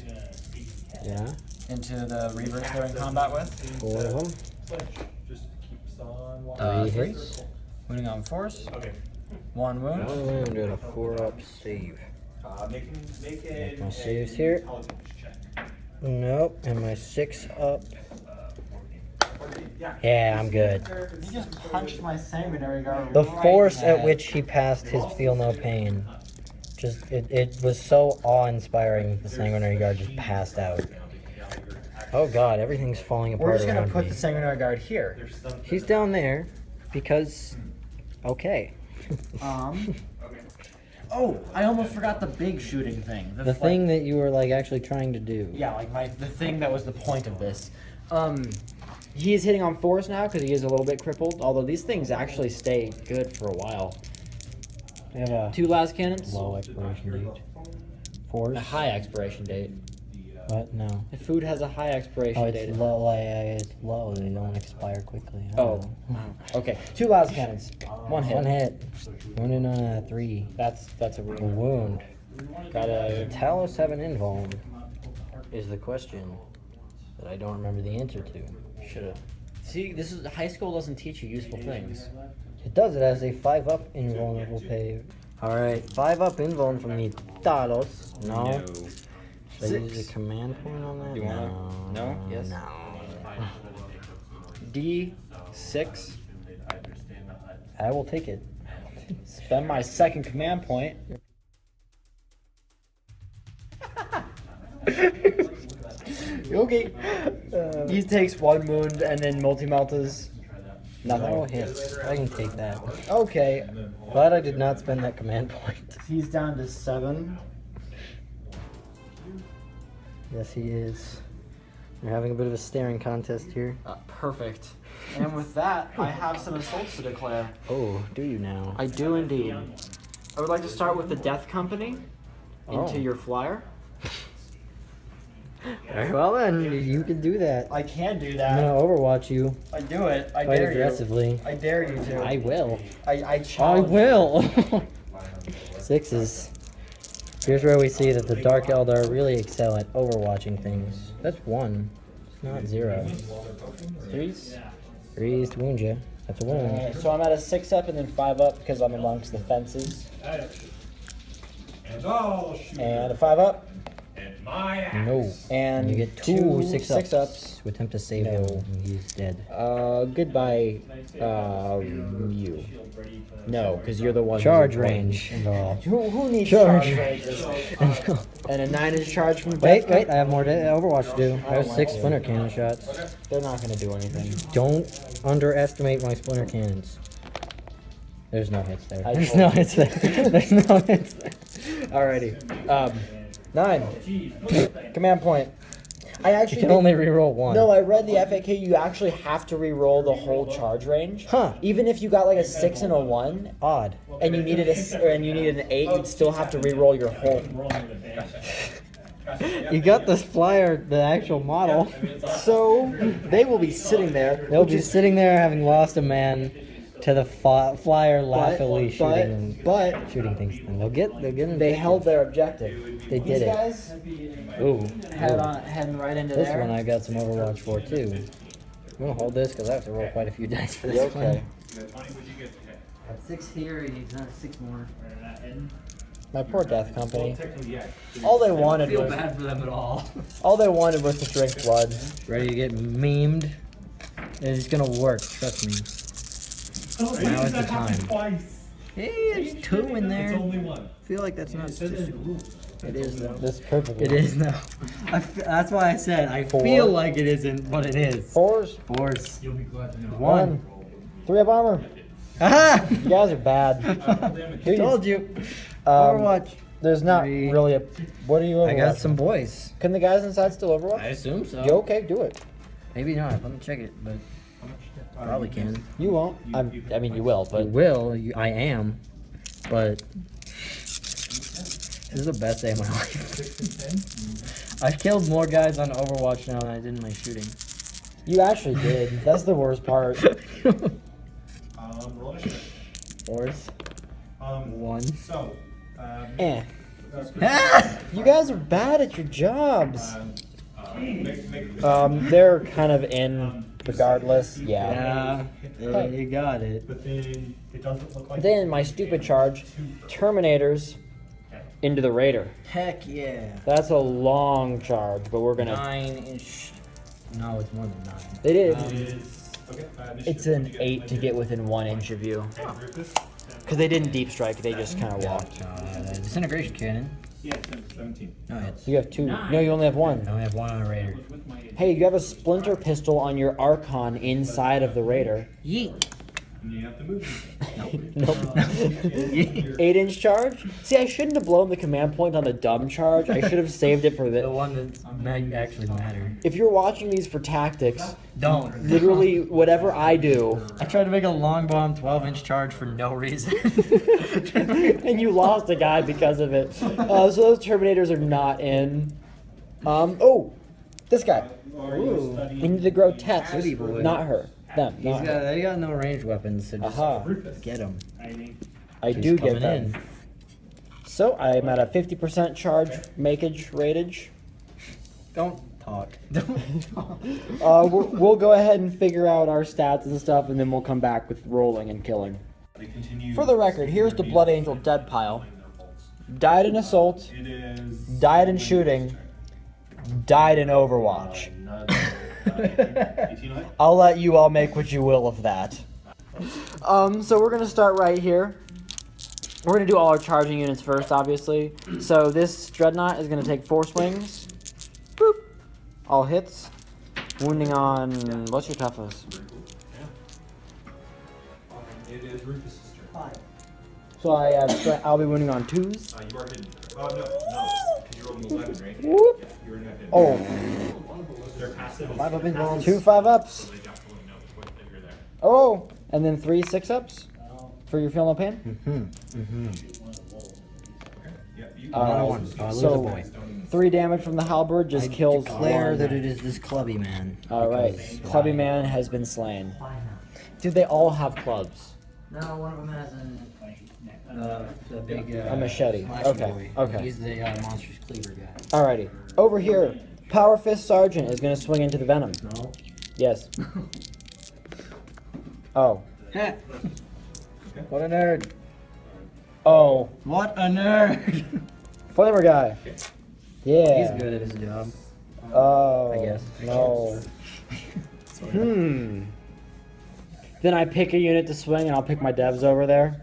Yeah. into the reavers they're in combat with. 4 of them. Just keeps on walking. 3 3. hits. Wounding on force. Okay. 1 wound. 1 wound and a 4-up save. Make My saves here. intelligence check. Nope. And my 6 up. Yeah, I'm good. You just punched my sanguinary guard. The right force in the at head. which he passed his feel no pain. Just it was so awe-inspiring. The sanguinary guard just passed out. Oh god, everything's falling apart. We're just gonna around put me. the sanguinary guard here. He's down there because okay. Oh, I almost forgot the big shooting thing. The thing that you were like actually trying to do. Yeah, like the thing that was the point of this. He is hitting on force now because he is a little bit crippled. Although these things actually stay good for a while. We have a 2 las cannons. low expiration date. A Force? high expiration date. What? No. The food has a high expiration Oh, date. it's low. Like, it's low. They don't expire quickly. I Oh. don't know. Okay, 2 las cannons. 1 hit. 1 hit. Wounded on a 3. That's a A real. wound. Got a. Talos have an invuln? Is the question that I don't remember the answer to. Should've. See, this is high school doesn't teach you useful things. It does. It has a 5-up invulnerable pay. All right, 5-up invuln from the Talos. No. Should I use a command point on that? You wanna- No. no? Yes? No. D6. I will take it. Spend my 2nd command point. Okay. He takes 1 wound and then multi-meltas. Nothing. No hits. I can take that. Okay. Glad I did not spend that command point. He's down to 7. Yes, he is. We're having a bit of a staring contest here. Perfect. And with that, I have some assaults to declare. Oh, do you now? I do indeed. I would like to start with the Death Company into Oh. your flyer. Very well then, you can do that. I can do I'm that. gonna overwatch you I do it. I quite dare aggressively. you. I dare you to. I will. I I challenge. will. 6s. Here's where we see that the Dark Eldar really excel at overwatching things. That's 1. It's not 0. 3s. 3s to wound you. That's a wound. So I'm at a 6-up and then 5-up because I'm amongst the fences. And I'll shoot And a 5-up. and my axe. No. And You get 2 6-ups. 6-ups. To attempt to save him. He's dead. Goodbye, you. No, because you're the one. Charge who's important. range involved. Who needs Charge. charge ranges? And a 9-inch charge from Wait, Death I have more Overwatch to do. I have 6 splinter cannon shots. They're not going to do anything. Don't underestimate my splinter cannons. There's no hits there. I There's told no you. hits there. There's no hits there. Alrighty. 9. Command point. I You actually can only reroll 1. No, I read the FAQ. You actually have to re-roll the whole charge range. Huh. Even if you got like a 6 and a 1, Odd. and you needed an 8, you'd still have to re-roll your whole. You got this flyer, the actual model. So they will be sitting there. They'll which be is- sitting there having lost a man to the flyer laughingly shooting things. And they'll get an They held their objective. They These did it. guys Ooh. heading right into This there. one I got some Overwatch for too. I'm gonna hold this because I have to roll quite a few dice for this one. Okay. Would you get Got 6 here, he's got 6 more. My poor Death Well, Company. technically, yeah. All they I wanted don't feel was bad for them at all. all they wanted was to drink blood. Ready to get memed? It's gonna work, trust me. Now is the time. Twice. Hey, there's 2 in there. It's only one. I feel like that's not statistical. It is though. This perfectly. It is though. That's why I said I 4. feel like it isn't, but it is. 4s. 4s. You'll be glad to know. 1. 3 up armor. Aha! You guys are bad. Here you- Told you. Um, Overwatch. There's not 3. really a. What are you I got Overwatch? some boys. Can the guys inside still Overwatch? I assume so. You okay? Do it. Maybe not. Let me check it, but probably can. You won't. I mean, you will, I but will. I am. But this is the best day of my life. I've killed more guys on Overwatch now than I did in my shooting. you actually did. That's the worst part. Roll initiative. 4s. 1. So, Eh. Ah! You guys are bad at your jobs. make They're kind of in regardless. Yeah. Yeah, you got it. But then it doesn't look like. Then my stupid charge, Terminators into the Raider. Heck yeah. That's a long charge, but we're gonna. 9-ish. No, it's more than 9. They did. It is. Okay. It's an 8 to get within 1 inch of you. Because they didn't deep strike, they just kind of walked. Disintegration cannon. Yeah, 17. No hits. You have 2. No, you only have 1. I only have 1 on a raider. Hey, you have a splinter pistol on your Archon inside of the Raider. Yeet. And you have to move. Nope. 8-inch charge? See, I shouldn't have blown the command point on the dumb charge. I should have saved it for The the. one that might actually matter. If you're watching these for tactics, Don't. literally whatever I do, I tried to make a long bomb 12-inch charge for no reason. and you lost a guy because of it. So those Terminators are not in. Oh, this guy. Ooh. We need to grow Tets, Goody boy. not her. Them. Not her. They got no ranged weapons, so just Aha. get them. I do get them. So I'm at a 50% charge makeage ratage. Don't talk. Don't talk. We'll go ahead and figure out our stats and stuff, and then we'll come back with rolling and killing. For the record, here's the Blood Angel dead pile. Died in assault, It is. died in shooting, died in Overwatch. 18 height? I'll let you all make what you will of that. So we're gonna start right here. We're gonna do all our charging units first, obviously. So this Dreadnought is gonna take 4 swings. Boop. All hits. Wounding on what's your toughest? It is Rufus' turn. So I'll be wounding on 2s. You are hidden. Oh, no. Because you rolled an 11, right? Whoop. Yeah, you were not hidden. Oh, Their passive is. 5 up in rolls. 2 5-ups. So they definitely know if you're there. Oh, and then 3 6-ups for your feel no pain. Yeah, you. I lose a so boy. 3 damage from the halberd just kills Declare one. that it is this clubby man. All right, Because Clubby Man has been slain. Dude, they all have clubs. No, one of them has a big A machete. slashy Okay, boy. okay. He's the monstrous cleaver guy. Alrighty, over here, Power Fist Sergeant is gonna swing into the venom. No. Yes. Oh. What a nerd. Oh. What a nerd. Flamer guy. Yeah. He's good at his job. Oh. I guess. No. Then I pick a unit to swing, and I'll pick my devs over there.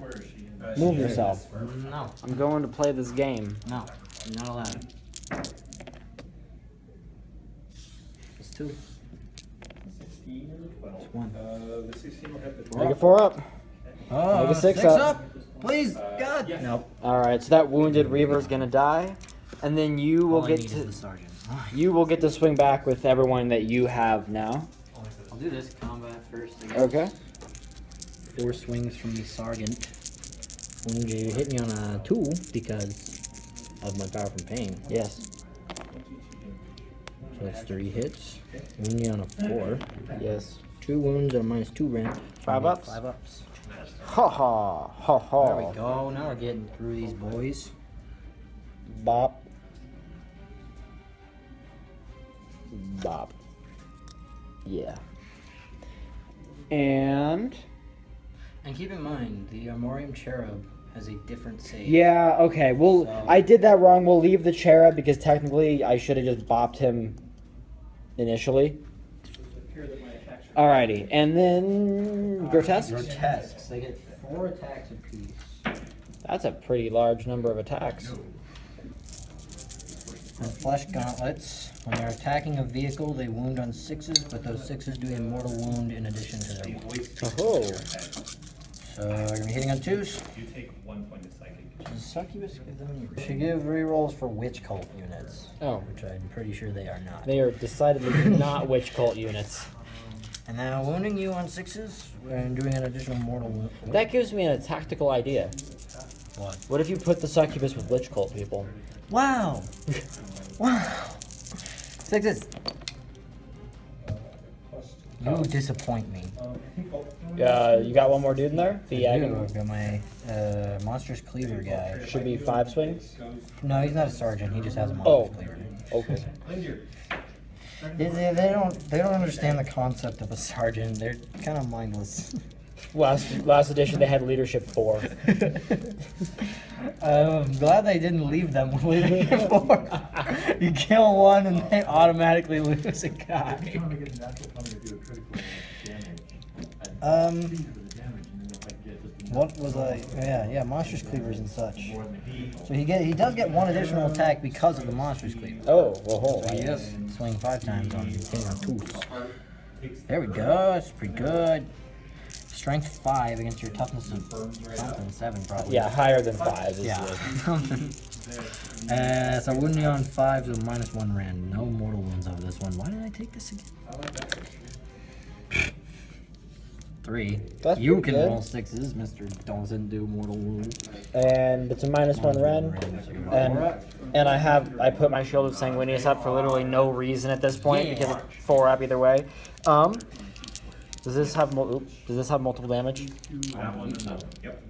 Move yourself. No. I'm going to play this game. No. You're not allowed. It's 2. 16 or 12? It's 1. The 16 will hit the Make it 4 up. Oh, Make a 6 up. Please, God. yes. Nope. Alright, so that wounded Reaver's gonna die. And then you will All I get need is to the sergeant. swing back with everyone that you have now. I'll do this combat first. I guess. Okay. 4 swings from the sergeant. And you hit me on a 2 because of my power from pain. Yes. So that's 3 hits. Wound me on a 4. Yes. 2 wounds at minus 2 ramp. 5 ups? 5 ups. Ha ha. Ha ha. There we go. Now we're getting through these boys. Bop. Bop. Yeah. And And keep in mind, the Armorium Cherub has a different save. Yeah, okay. Well, So- I did that wrong. We'll leave the cherub because technically I should have just bopped him initially. Alrighty, and then grotesques. Grotesques. They get 4 attacks apiece. That's a pretty large number of attacks. And flesh gauntlets. When they're attacking a vehicle, they wound on 6s, but those 6s do a mortal wound in addition to their wound. Oh, So you're gonna be hitting on 2s. You take 1 point of psychic. Does Succubus give them? Should give rerolls for witch cult units. Oh. Which I'm pretty sure they are not. they are decidedly not witch cult units. And now wounding you on 6s and doing an additional mortal wound. That gives me a tactical idea. What? What if you put the succubus with witch cult people? Wow! Wow! 6s! You disappoint me. You got one more dude in there? The I do. I've got my monstrous cleaver guy. should be 5 swings. No, he's not a sergeant. He just has a Oh. monstrous cleaver. Okay. They don't understand the concept of a sergeant. They're kind of mindless. Last edition they had leadership 4. I'm glad they didn't leave them with leadership 4. You kill one and they automatically lose a guy. What was I? Yeah, monstrous cleavers and such. So he does get 1 additional attack because of the monstrous cleaver. Oh, well, So he does swing 5 times on hitting on 2s. There we go. That's pretty good. Strength 5 against your toughness of something 7 probably. yeah, higher than 5 is Yeah. the... So wounding on 5, so -1 rand. No mortal wounds over this one. Why did I take this again? 3. That's You pretty can good. roll 6s, Mr. Doesn't do mortal wounds. And it's a -1 ren. And I put my Shield of Sanguinius up for literally no reason at this point because it's 4 up either way. Does this have multiple damage? Yep.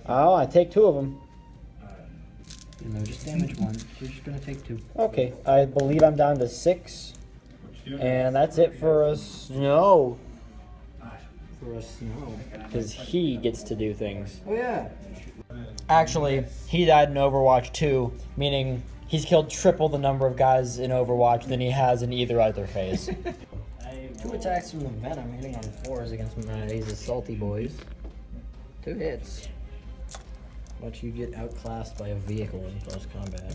Oh, I take 2 of them. No, just damage 1. You're just gonna take 2. Okay, I believe I'm down to 6. And that's it for us. No, For a snow. because he gets to do things. Oh yeah. Actually, he died in Overwatch 2, meaning he's killed triple the number of guys in Overwatch than he has in either other phase. 2 attacks from the Venom, hitting on 4s against these salty boys. 2 hits. But you get outclassed by a vehicle in close combat.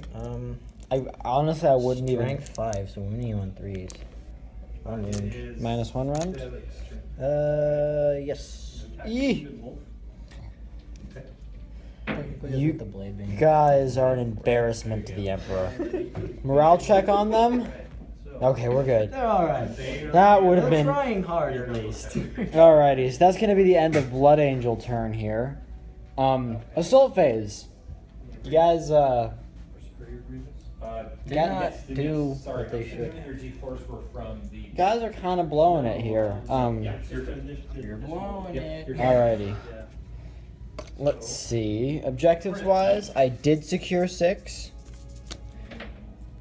I honestly I wouldn't even. Strength 5, so winning you on 3s. On wound. -1 round. Yes. Yee. Technically, You isn't the blade being guys are an embarrassment to the Emperor. Morale check on them. Okay, we're good. They're alright. That would have They're been. trying hard at least. Alrighty, so that's gonna be the end of Blood Angel turn here. Assault phase. You guys, Did not do what they should. guys are kind of blowing it here. You're blowing it. Alrighty. Let's see. Objectives wise, I did secure 6.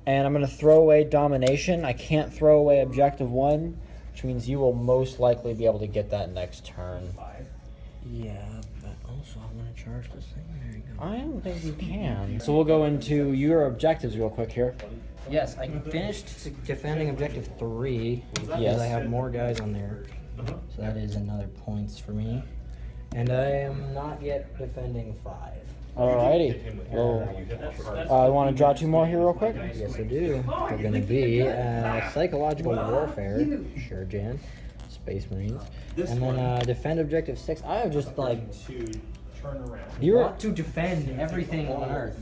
And I'm going to throw away Domination. I can't throw away Objective 1, which means you will most likely be able to get that next turn. Yeah, but also I'm gonna charge this thing. There you go. I don't think you can. So we'll go into your objectives real quick here. Yes, I finished defending objective 3 because Yes. I have more guys on there. So that is another points for me. And I am not yet defending 5. Alrighty. Well, I want to draw 2 more here real quick. Yes, I do. They're gonna be psychological warfare. Sure, Jan. Space Marines. And then defend objective 6. I am just like You were want to defend everything on Earth.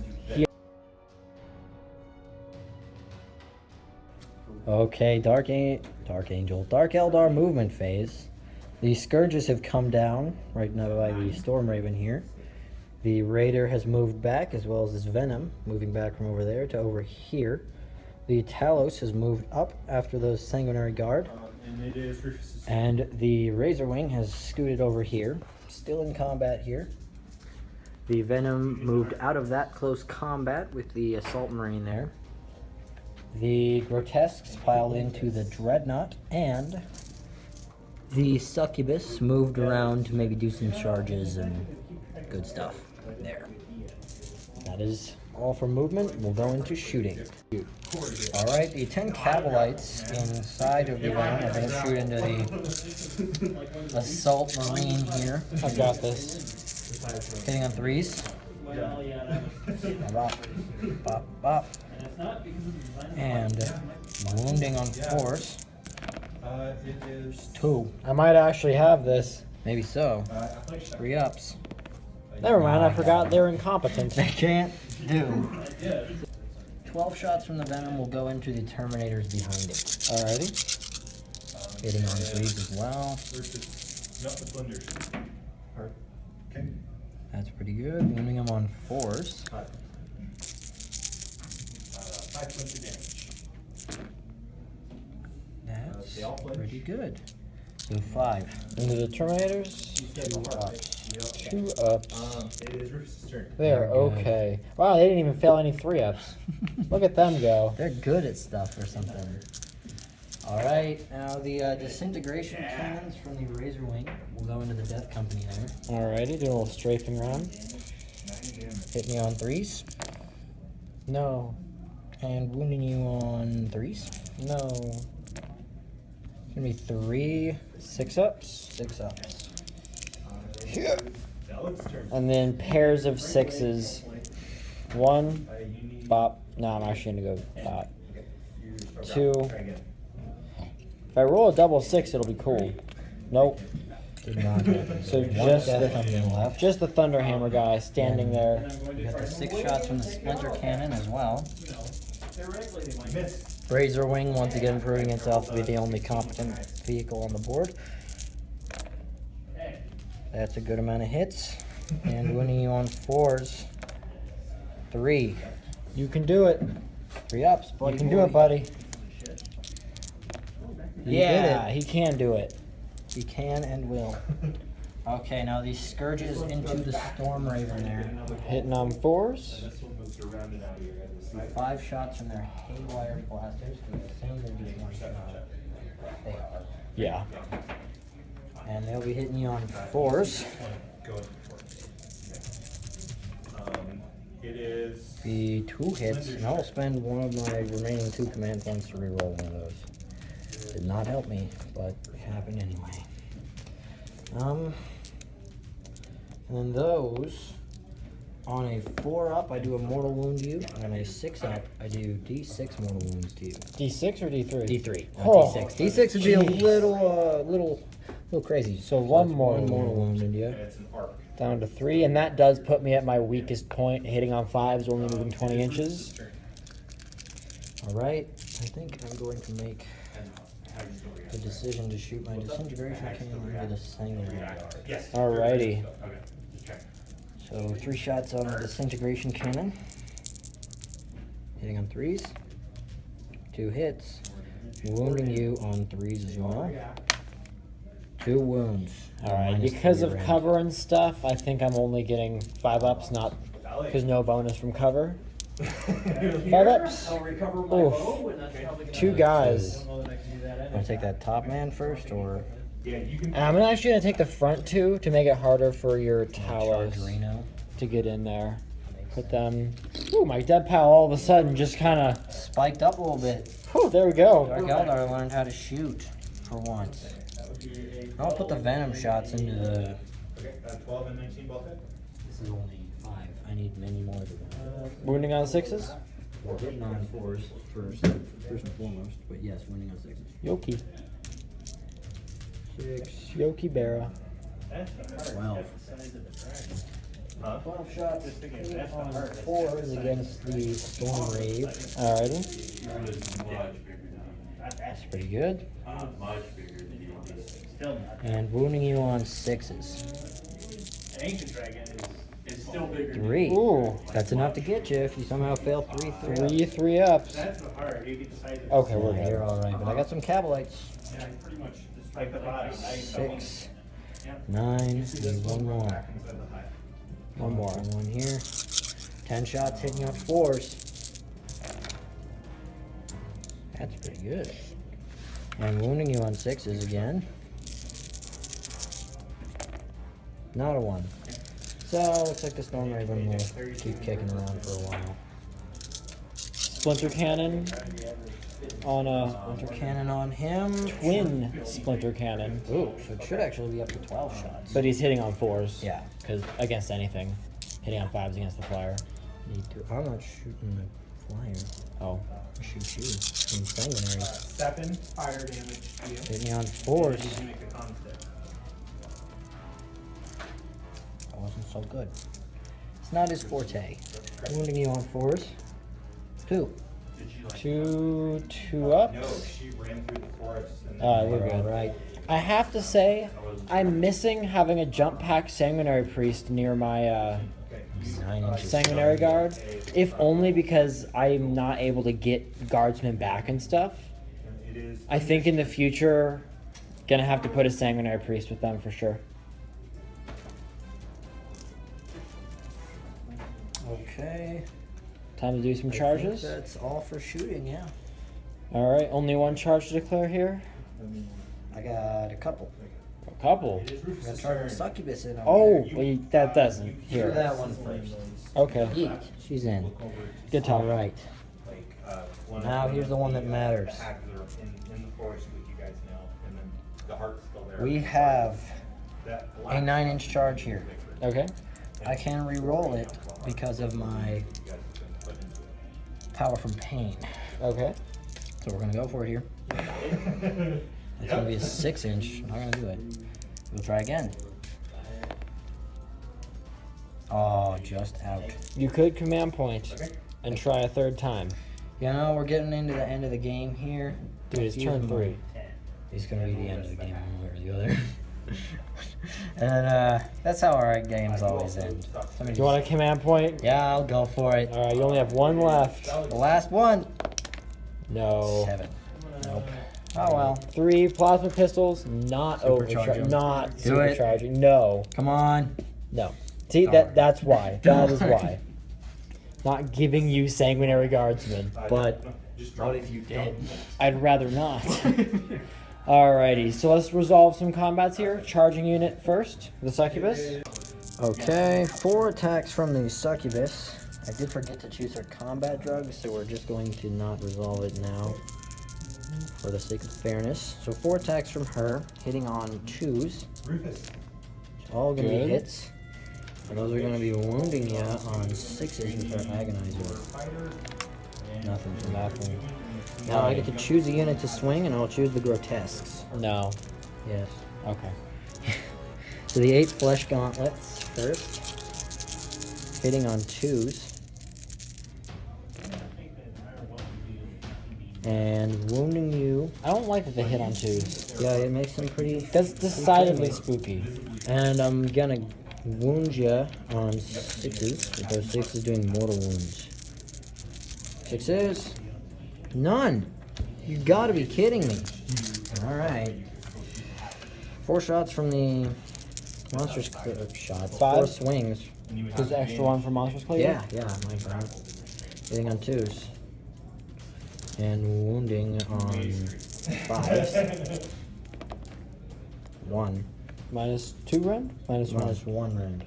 Okay, Dark Eldar movement phase. The Scourges have come down right now by the Storm Raven here. The Raider has moved back, as well as his Venom, moving back from over there to over here. The Talos has moved up after the Sanguinary Guard. And the Razorwing has scooted over here, still in combat here. The Venom moved out of that close combat with the Assault Marine there. The Grotesques piled into the Dreadnought, and The succubus moved around to maybe do some charges and good stuff there. That is all for movement. We'll go into shooting. Alright, the 10 Cabalites inside of the van are going to shoot into the Assault Marine here. I've got this. Hitting on 3s. Bop, bop, bop. And wounding on 4s. It is 2. I might actually have this. Maybe so. 3 ups. Never mind, I forgot they're incompetent. They can't do. 12 shots from the Venom will go into the Terminators behind it. Alrighty. Hitting on 3s as well. Not the Blenders. Okay. That's pretty good. Wounding him on 4s. 5 points of damage. That's they all flinch? pretty good. So 5. Into the Terminators. 2 ups. 2 ups. It is Rufus' turn. They're They're good. okay. Wow, they didn't even fail any 3 ups. Look at them go. They're good at stuff or something. Alright, now the disintegration cannons from the Razor Wing will go into the Death Company there. Alrighty, doing a little strafing around. Hit me on 3s. No. And wounding you on 3s. No. It's gonna be 3, 6 ups. 6 ups. Alex' turn. And then pairs of 6s. 1. You need. Bop. No, I'm actually gonna go dot. You start 2. Try again. If I roll a double 6, it'll be cool. Nope. Did not hit. So One just Death Company left. Just the Thunderhammer guy standing there. You got the 6 shots from the Splinter Cannon as well. Miss. Razor Wing once again proving itself to be the only competent vehicle on the board. That's a good amount of hits. And wounding you on 4s. 3. You can do it. 3 ups, buddy. You can do it, buddy. He Yeah, did he can do it. it. He can and will. Okay, now these scourges into the Storm Raven there. Hitting on 4s. This one was rounded out here. 5 shots from their haywire blasters. We assume they're just one shot. They are. Yeah. And they'll be hitting you on 4s. Go ahead for it. It is. Be 2 hits, and I'll spend one of my remaining 2 command points to reroll one of those. Did not help me, but it happened anyway. And then those, on a 4 up, I do a mortal wound to you, and on a 6 up, I do D6 mortal wounds to you. D6 or D3? D3, not Oh, D6. D6 would be a little crazy. So one that's mortal one mortal wound. wound into you. And it's an arc. Down to 3, and that does put me at my weakest point, hitting on 5s, only moving 20 inches. All right, I think I'm going to make the decision to shoot my disintegration cannon into the sanguinary yard. Yes. Alrighty. Okay. Just check. So 3 shots on the disintegration cannon, hitting on 3s, 2 hits, wounding you on 3s as well. 2 wounds. Alright, Minus because 3 of range. cover and stuff, I think I'm only getting 5 ups, not because no bonus from cover. 5 ups. Oof. 2 guys. Want to take that top man first, or Yeah, you can. And I'm actually going to take the front 2 to make it harder for your charge towers Reno? to get in there. Put them. Ooh, my dead pal all of a sudden just kind of. Spiked up a little bit. Whew, there we go. Dark Eldar learned how to shoot for once. I'll put the venom shots into the. Okay, 12 and 19 both hit. This is only 5. I need many more than that. Wounding on 6s. We're hitting on 4s first and foremost, but yes, winning on 6s. Yoki. 6, Yoki Berra. 12. Huh? 12 shots on 4s against the Storm Rave. Alrighty. That's pretty good. Much bigger than you want. And wounding you on 6s. An ancient dragon is still bigger. 3. Ooh. That's enough to get you if you somehow fail 3 3 ups. That's the hard. You get the size of Okay, we're You're good. alright, but I got some Cabalites. Yeah, pretty much just like the bottom. 6, 9, need one more. One more. One here. 10 shots hitting you on 4s. That's pretty good. And wounding you on 6s again. Not a 1. So, looks like the Storm Raven will keep kicking around for a while. Splinter Cannon on a Splinter Cannon on him. twin Splinter Cannon. Ooh, so it should actually be up to 12 shots. But he's hitting on 4s. Yeah. Because against anything. Hitting on 5s against the flyer. I'm not shooting the flyer. Oh. I shoot you. I'm sanguinary. 7 fire damage to you. Hit me on You 4s. make a con save. That wasn't so good. It's not his forte. Wounding you on 4s. 2. 2 up. No, she ran through the forest and We're good. Right. I have to say, I'm missing having a jump pack Sanguinary Priest near my 9 inches. Sanguinary Guard. If only because I'm not able to get Guardsmen back and stuff. I think in the future, gonna have to put a Sanguinary Priest with them for sure. Okay. Time to do some I charges. think that's all for shooting, yeah. Alright, only one charge to declare here. I got a couple. A couple. it is I Rufus' got charge turn. succubus in on Oh, there. well, that doesn't. Shoot Here. that one first. Okay. Yeet. She's in. Good talk. All right. Now here's the one that matters. The hags that are in the forest with you guys now, and then the heart's still there. We have That a black 9-inch charge here. Okay. I can re-roll it because of my power from pain. Okay. So we're gonna go for it here. It's gonna be a 6-inch. Not gonna do it. We'll try again. Oh, just out. You could command point and try a third time. You know, we're getting into the end of the game here. Dude, it's turn 3. It's gonna be the end of the game one way or the other. And that's how our games always end. Do you want a command point? Yeah, I'll go for it. Alright, you only have one left. The last one. No. 7. Nope. Oh well. 3 plasma pistols, not Supercharge 'em. not Do it. supercharging. No. Come on. No. See, that's why. That is why. Not giving you Sanguinary Guardsmen. But what if you did? I'd rather not. Alrighty, so let's resolve some combats here. Charging unit first, the Succubus. Okay, 4 attacks from the Succubus. I did forget to choose her combat drug, so we're just going to not resolve it now for the sake of fairness. So 4 attacks from her, hitting on 2s. Rufus. All gonna Good. be hits. And those are gonna be wounding you on 6s with her agonizer. Nothing. Now I get to choose a unit to swing, and I'll choose the grotesques. No. Yes. Okay. So the 8 flesh gauntlets first, hitting on 2s. And wounding you. I don't like that they hit on 2s. Yeah, it makes them pretty. That's decidedly spooky. And I'm gonna wound you on 6s, because 6 is doing mortal wounds. 6s. None. You gotta be kidding me. Alright. 4 shots from the monsters. Shots. 4 5? swings. There's the extra one for Monsters Clay? Yeah, my bad. Hitting on 2s. And wounding on 5s. 1. Minus 2 rend? Minus 1. Minus 1 rend.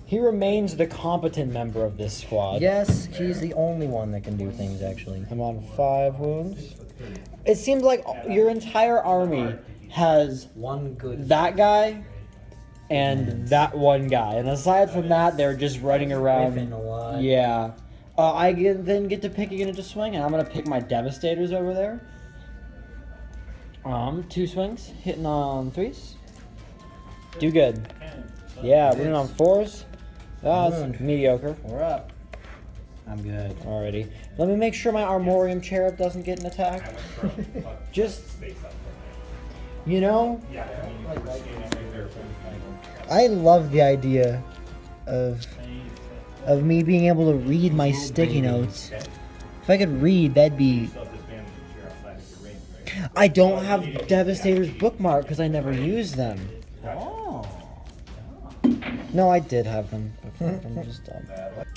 He remains the competent member of this squad. Yes, he's the only one that can do things, actually. I'm on 5 wounds. It seems like your entire army has One good. that guy and that one guy. And aside from that, they're just running around. Riffing a lot. Yeah. Then get to pick a unit to swing, and I'm going to pick my Devastators over there. 2 swings, hitting on 3s. Do good. Yeah, winning on 4s. That's Wound. mediocre. We're up. I'm good. Alrighty. Let me make sure my Armorium Cherub doesn't get an attack. Just, you know, I love the idea of me being able to read my sticky notes. If I could read, that'd be... I don't have Devastator's bookmark because I never use them. Oh. No, I did have them. I'm just dumb.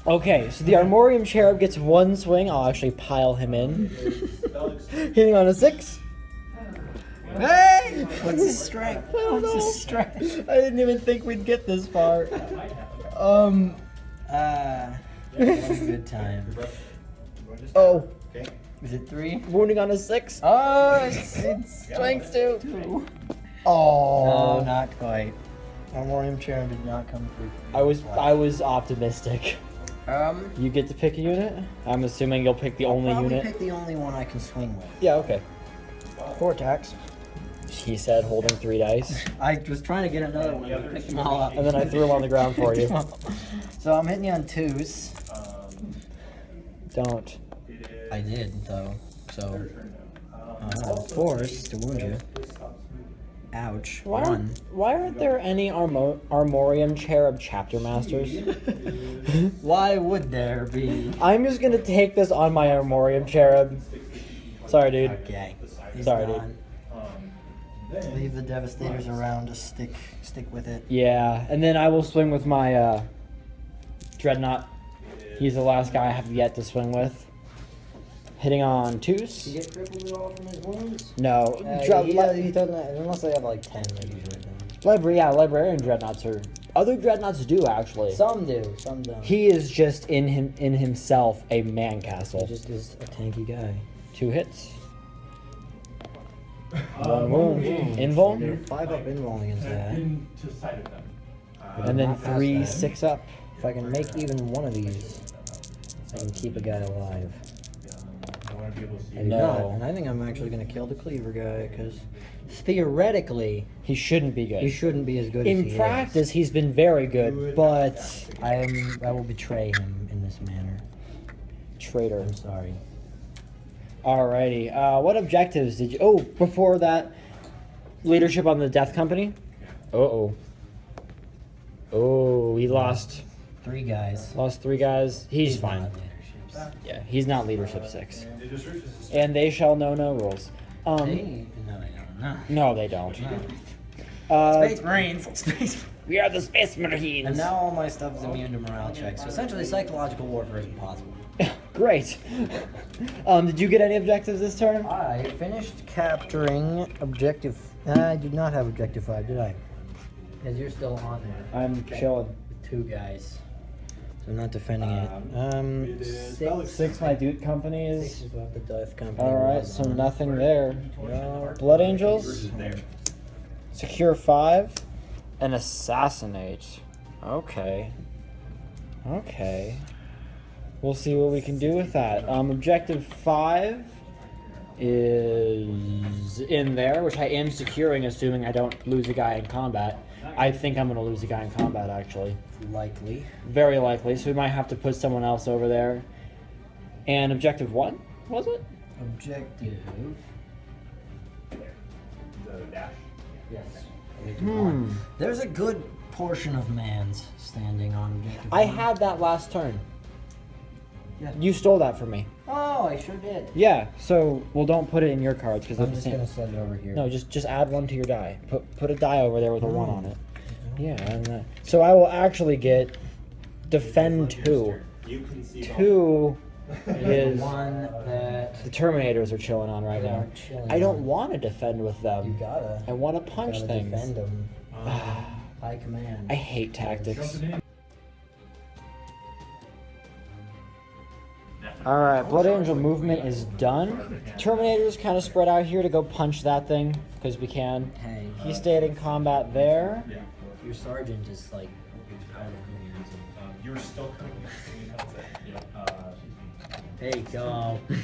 Okay, so the Armorium Cherub gets 1 swing. I'll actually pile him in. Hitting on a 6. Hey! What's his strength? What's his strength? I didn't even think we'd get this far. One good time. Oh, Okay. Is it 3? wounding on a 6. Oh, it's Strength 2. 2. Oh, No, not quite. Armorium Cherub did not come through. I was optimistic. You get to pick a unit? I'm assuming you'll pick the only Probably unit. pick the only one I can swing with. Yeah, okay. 4 attacks. He said holding 3 dice. I was trying to get another one, but picked them all up. And then I threw them on the ground for you. So I'm hitting you on 2s. Don't. I did, though. So, forced to wound you. Ouch. One. Why aren't there any Armorium Cherub chapter masters? Why would there be? I'm just gonna take this on my Armorium Cherub. Sorry, dude. Okay. He's Sorry, dude. gone. Leave the Devastators around to stick with it. Yeah, and then I will swing with my Dreadnought. He's the last guy I have yet to swing with. Hitting on 2s. Did he get crippled at all from his wounds? No. He doesn't, unless they have like 10, they usually don't. Librarian Dreadnoughts are... Other Dreadnoughts do, actually. Some do, some don't. He is just in himself a man castle. He just is a tanky guy. 2 hits. 1 wound. Invuln. 5 up invuln against that. Into sight of them. And then Not past 3 that. 6 up. If I can make even one of these, I can keep a guy alive. I want to be able to see. I do No. not, and I think I'm actually going to kill the Cleaver guy, because theoretically, He shouldn't be good. he shouldn't be as good as he In practice, he's been very good, but is. I will betray him in this manner. traitor. I'm sorry. Alrighty. What objectives did you? Oh, before that, leadership on the Death Company. Oh, he lost 3 guys. 3 guys. He's fine. not leaderships. Yeah, he's not leadership 6. And it just reaches And they shall know no rules. No, they don't. No. No, they don't. Space Marines. Space. We are the Space Marines. And now all my stuff is immune to morale checks. So essentially, psychological warfare is impossible. Great. Did you get any objectives this turn? I finished capturing objective. I did not have objective 5, did I? Because you're still on there. I'm chilling. With 2 guys. So I'm not defending it. 6 my Dude Company 6 is. is what the Death Company Alright, was so on. nothing there. No. Blood Angels. there. Secure 5. And Assassinate. Okay. We'll see what we can do with that. Objective 5 is in there, which I am securing, assuming I don't lose a guy in combat. I think I'm going to lose a guy in combat, actually. Likely. Very likely, so we might have to put someone else over there. And objective 1, was it? Objective. The dash. Yes. Objective 1. There's a good portion of mans standing on objective I 1. had that last turn. Yeah. You stole that from me. Oh, I sure did. Yeah, so, well, don't put it in your cards, because I'm it's just the same. gonna send it over here. No, just add 1 to your die. Put a die over there with a 1 on it. Yeah, and so I will actually get defend 2. You can see 2 is one that the Terminators are chilling on right now. chilling I don't on. want to defend with You them. gotta. I want to punch gotta things. defend them. High command. I hate tactics. Alright, Blood Angel movement is done. Terminator's kind of spread out here to go punch that thing, because we can. Hey, He stayed in combat there. your sergeant is like out of command. You're still coming. Hey, go. You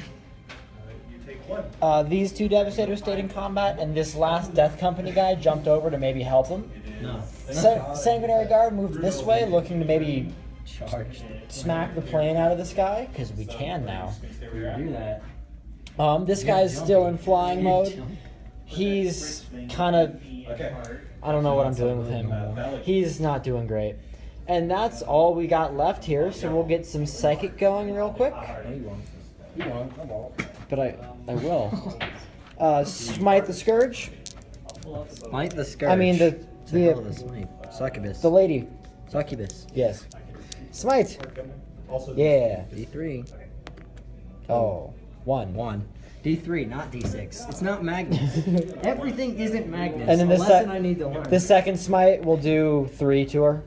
take 1. These 2 Devastators stayed in combat, and this last Death Company guy jumped over to maybe help him. No. Sanguinary Guard moved this way, looking to maybe Charged. smack the plane out of the sky, because we can now. Do that. This guy's still in flying mode. He's kind of, Okay. I don't know what I'm doing with him. He's not doing great. And that's all we got left here, so we'll get some Psychic going real quick. No, you won't. You won't. I won't. But I will. Smite the Scourge. Smite the Scourge. I mean, the hell of a smite. Succubus. the lady. Succubus. Yes. Smite. Also, Yeah. D3. Oh. 1. 1. D3, not D6. It's not Magnus. Everything isn't Magnus. And then a the lesson I need to learn. The second smite will do 3 to her.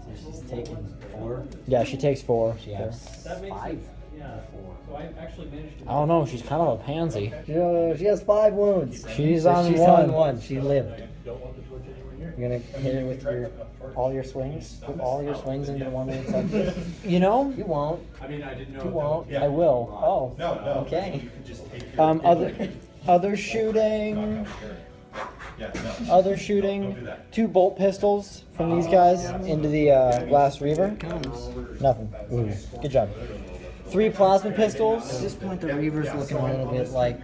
So she's taking 4. Yeah, she takes 4. She has That makes 5. it, yeah. So I actually managed to. I don't know, she's kind of a pansy. She has 5 wounds. She's So on she's 1. on 1. She lived. You're gonna hit it with all your swings? Put all your swings into the 1 wound section? You know? You won't. I mean, I didn't know. You won't. I will. Oh. No, no. Okay. You could just take your. Other shooting. Yeah, no. Other shooting. 2 bolt pistols from these guys into the glass reaver. Nothing. Ooh, good job. 3 plasma At pistols. this point, the Reaver's looking a little bit like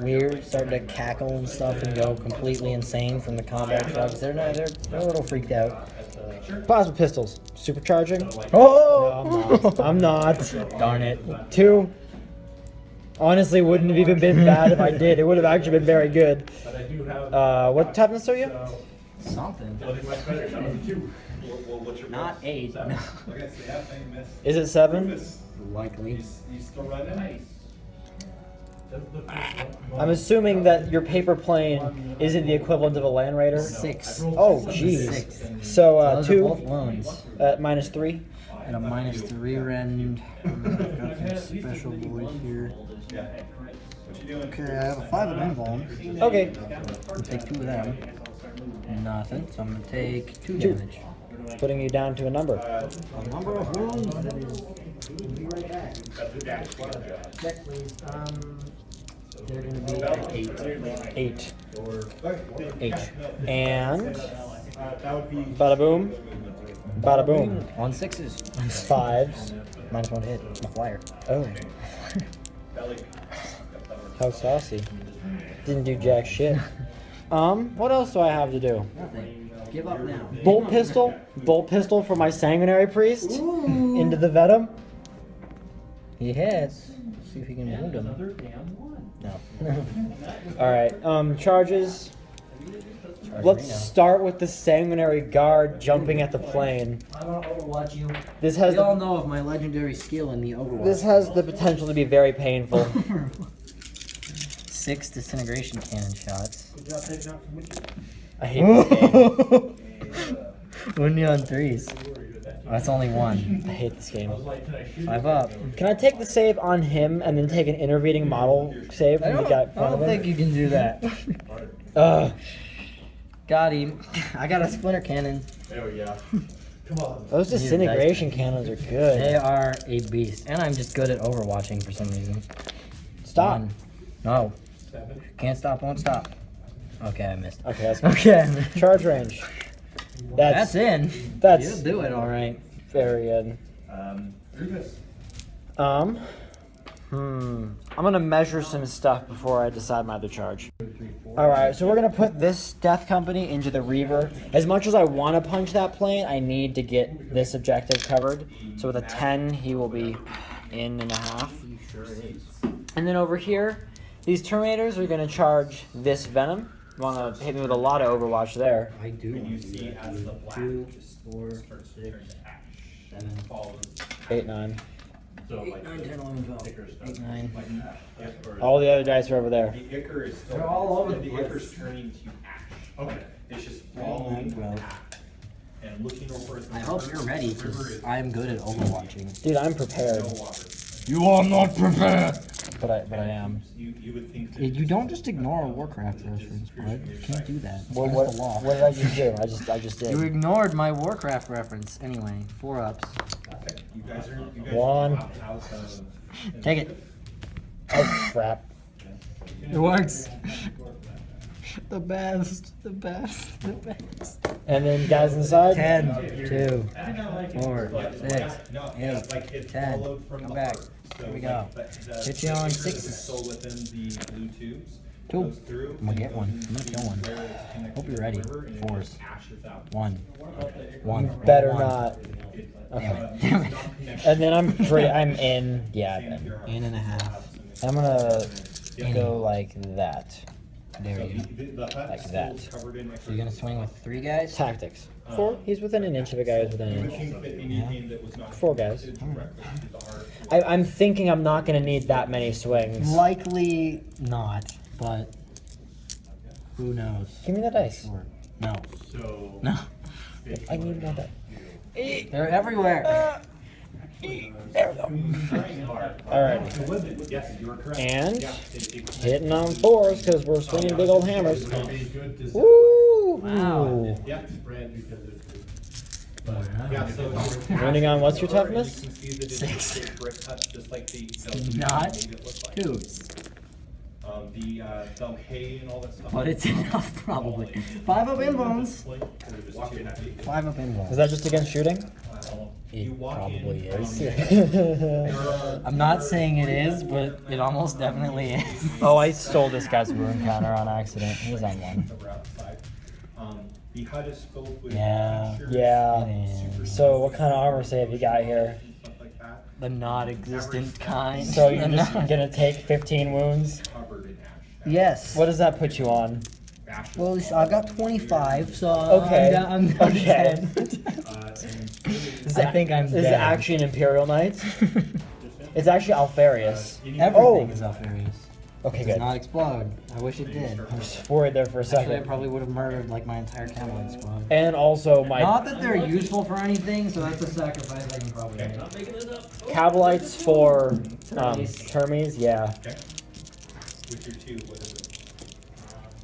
weird, starting to cackle and stuff and go completely insane from the combat drugs. They're a little freaked out. Plasma pistols. Supercharging. Oh! No, I'm not. Darn it. 2. Honestly, wouldn't have even been bad if I did. It would have actually been very good. But I do have. What toughness are you? Something. Much better. What's your Not 8. No. Okay, so yeah, thing miss. Is it 7? Rufus, Likely. you still running? I'm assuming that your paper plane isn't the equivalent of a Land Raider. 6. Oh, jeez. 6. So, Those are 2 both wounds. at -3. And a -3 rend. I've got some special boys here. Yeah. What you doing? Okay, I have a 5 of invuln. Okay. I'll take 2 of them. Nothing. So I'm gonna take 2 2. damage. Putting you down to a number. A number of wounds that is. We'll be right back. Check please. They're gonna be 8. 8. Okay. 8. And That would be. bada boom. Bada boom. On 6s. 5s. -1 hit. My flyer. Oh. How saucy. Didn't do jack shit. What else do I have to do? Nothing. Give up now. Bolt pistol. Bolt pistol for my sanguinary priest. Ooh. Into the venom. He hits. See if he can wound him. No. Alright, charges. Let's Reno. start with the sanguinary guard jumping at the plane. I want to overwatch you. This has We all the, know of my legendary skill in the Overwatch. this has the potential to be very painful. 6 disintegration cannon shots. I hate this game. Only on 3s. That's only 1. I hate this game. 5 up. Can I take the save on him and then take an intervening model save I from the guy in don't front of think him? you can do that. Ugh. Got him. I got a splinter cannon. Oh yeah. Come on. Those Need a disintegration cannons are They good. are a beast. And I'm just good at overwatching for some reason. Stop. 1. No. Can't stop, won't stop. Okay, I missed. Okay, that's good. Okay, I missed. Charge range. That's in. That's You'll do it alright. very good. Rufus. I'm gonna measure some stuff before I decide my other charge. Alright, so we're gonna put this Death Company into the Reaver. As much as I want to punch that plane, I need to get this objective covered. So with a 10, he will be in and a half. And then over here, these Terminators are gonna charge this Venom. You wanna hit me with a lot of Overwatch there. I do. You see as the black 2, just 4, starts to 6, turn to ash. 7, Follows. 8, 9. So 8, like 9, 10, 11, 12. thicker stuff. 8, 9. Like ash. Or All the other dice are over there. the ichor is still. They're all over the place. ichor's turning to ash. Okay. It's just 9, following 12. ash. And looking over at the I hope river. you're ready, The river because is I'm good at overwatching. Dude, I'm prepared. no water. You are not prepared! But I am. You would think that. You don't just ignore a Warcraft reference, bud. You can't do that. It's What, against the law. what did I just do? I just did. You ignored my Warcraft reference. Anyway, 4 ups. You guys are. You guys One. Are out of, Take it. Oh crap. It works. The best. The best. The best. And then guys inside. 10, 2, 4, 6, no, 8, like it's 10. followed from Come the back. heart. So Here we like go. the Hit you on ichor is 6s. still within the blue tubes. 2. Goes through. I'm gonna and get goes one. into I'm gonna kill one. where it's connected Hope you're to the ready. river, and it 4s. just ashes out. 1. 1. You better 1. not. Okay. Damn it. And then I'm in. Yeah, I'm in. In and a half. I'm gonna go like that. There So you go. the hut Like still that. is covered in So you're gonna swing with 3 guys? Tactics. 4. He's within an inch of a guy who's within an inch. machine fit anything that was not 4 guys. connected directly to the heart. I'm thinking I'm not going to need that many swings. Likely not, but who knows? Give me the dice. Sure. No. So No. I need more dice. They're everywhere. There we go. Alright. it wasn't. Yes, you were correct. And Yeah, it hitting on 4s because we're swinging big old hammers. would be good to Woo! Wow. yeah, spread because it's yeah, so Running on what's your toughness? You can see that it's 6. a brick hut, just like the Not made it look like. 2. The hay and all that stuff. But it's enough, probably. 5 up in bones. Walk in, 5 up in Is bones. that just against shooting? you It walk probably in, is. I'm not saying it is, but it almost definitely is. Oh, I stole this guy's wound counter on accident. He's on 1. that were outside. The hut is filled with Yeah. pictures, Yeah. super So what kind of armor save you got here? stuff like that, The not-existent kind. So you're just gonna take 15 wounds? covered in ash. Yes. What does that put you on? Ashes. Well, I've got 25, so Okay. I'm down to Okay. 10. Is I think I'm Is it dead. actually an Imperial Knight? It's actually Alfarius. Everything Oh. is Alfarius. Okay, Does good. not explode. I wish it did. I was worried there for a Actually, I second. probably would have murdered like my entire cavalry squad. And also my Not that they're useful for anything, so that's a sacrifice I can probably make. Cavalites for Termes. Termes, yeah. Okay. With your 2, what is it?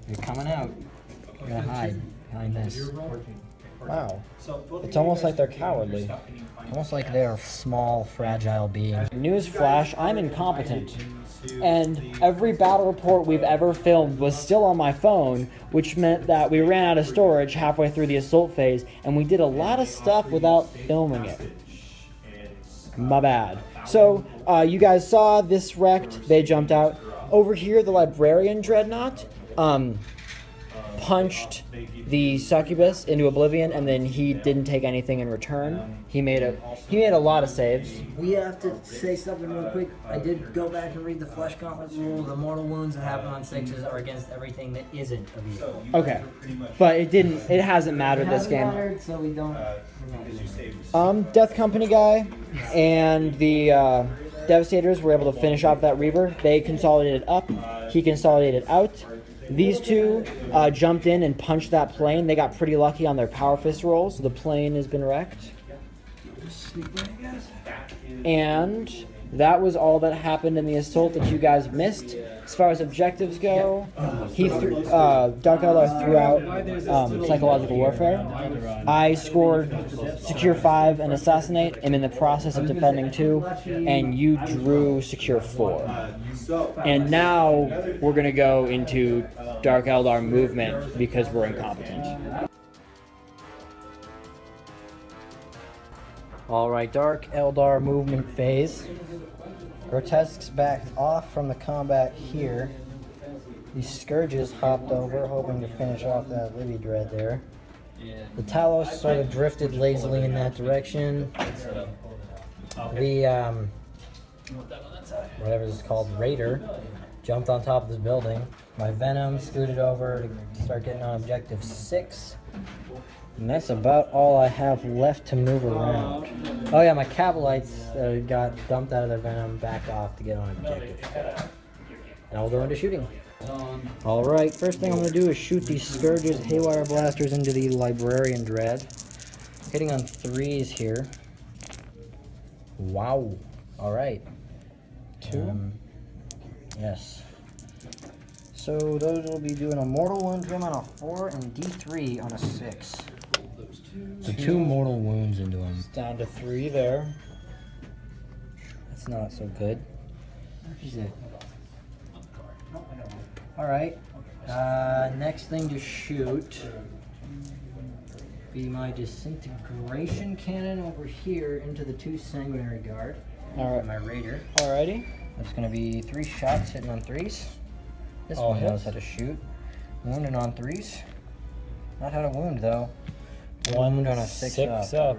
You're coming out. You're gonna hide behind this. Wow. So both It's of you almost guys like they're can do your cowardly. stuff and you find Almost like they're small, fragile beings. Newsflash, I'm incompetent. And every battle report we've ever filmed was still on my phone, which meant that we ran out of storage halfway through the assault phase, and we did a lot of stuff without filming it. My bad. So, you guys saw this wrecked, they jumped out. Over here, the Librarian Dreadnought, punched the succubus into oblivion, and then he didn't take anything in return. He made a lot of saves. We have to say something real quick. I did go back and read the Flesh Gauntlet rule. The mortal wounds that happen on 6s are against everything that isn't a vehicle. Okay, but it hasn't mattered this Hasn't game. mattered, so we don't. Death Company guy and the Devastators were able to finish off that Reaver. They consolidated up. He consolidated out. These two jumped in and punched that plane. They got pretty lucky on their Power Fist rolls. So the plane has been wrecked. And that was all that happened in the assault that you guys missed. As far as objectives go, Dark Eldar threw out psychological warfare. I scored secure 5 and assassinate. I'm in the process of defending 2, and you drew secure 4. And now we're gonna go into Dark Eldar movement because we're incompetent. Alright, Dark Eldar movement phase. Grotesque's backed off from the combat here. These Scourges hopped over, hoping to finish off that Libby Dread there. The Talos sort of drifted lazily in that direction. The, whatever this is called, Raider, jumped on top of this building. My Venom scooted over to start getting on objective 6. And that's about all I have left to move around. Oh yeah, my Cavalites got dumped out of their Venom, backed off to get on objective. Now we'll go into shooting. Alright, first thing I'm going to do is shoot these Scourges Haywire Blasters into the Librarian Dread. Hitting on 3s here. Wow. Alright. 2? Yes. So those will be doing a mortal wound to him on a 4 and D3 on a 6. So 2 mortal wounds into him. Down to 3 there. That's not so good. Alright. Next thing to shoot be my disintegration cannon over here into the 2 Sanguinary Guard. Alright. My Raider. Alrighty. That's going to be 3 shots hitting on 3s. This All one knows hits. how to shoot. Wounding on 3s. Not how to wound though. One Wound on a 6 up.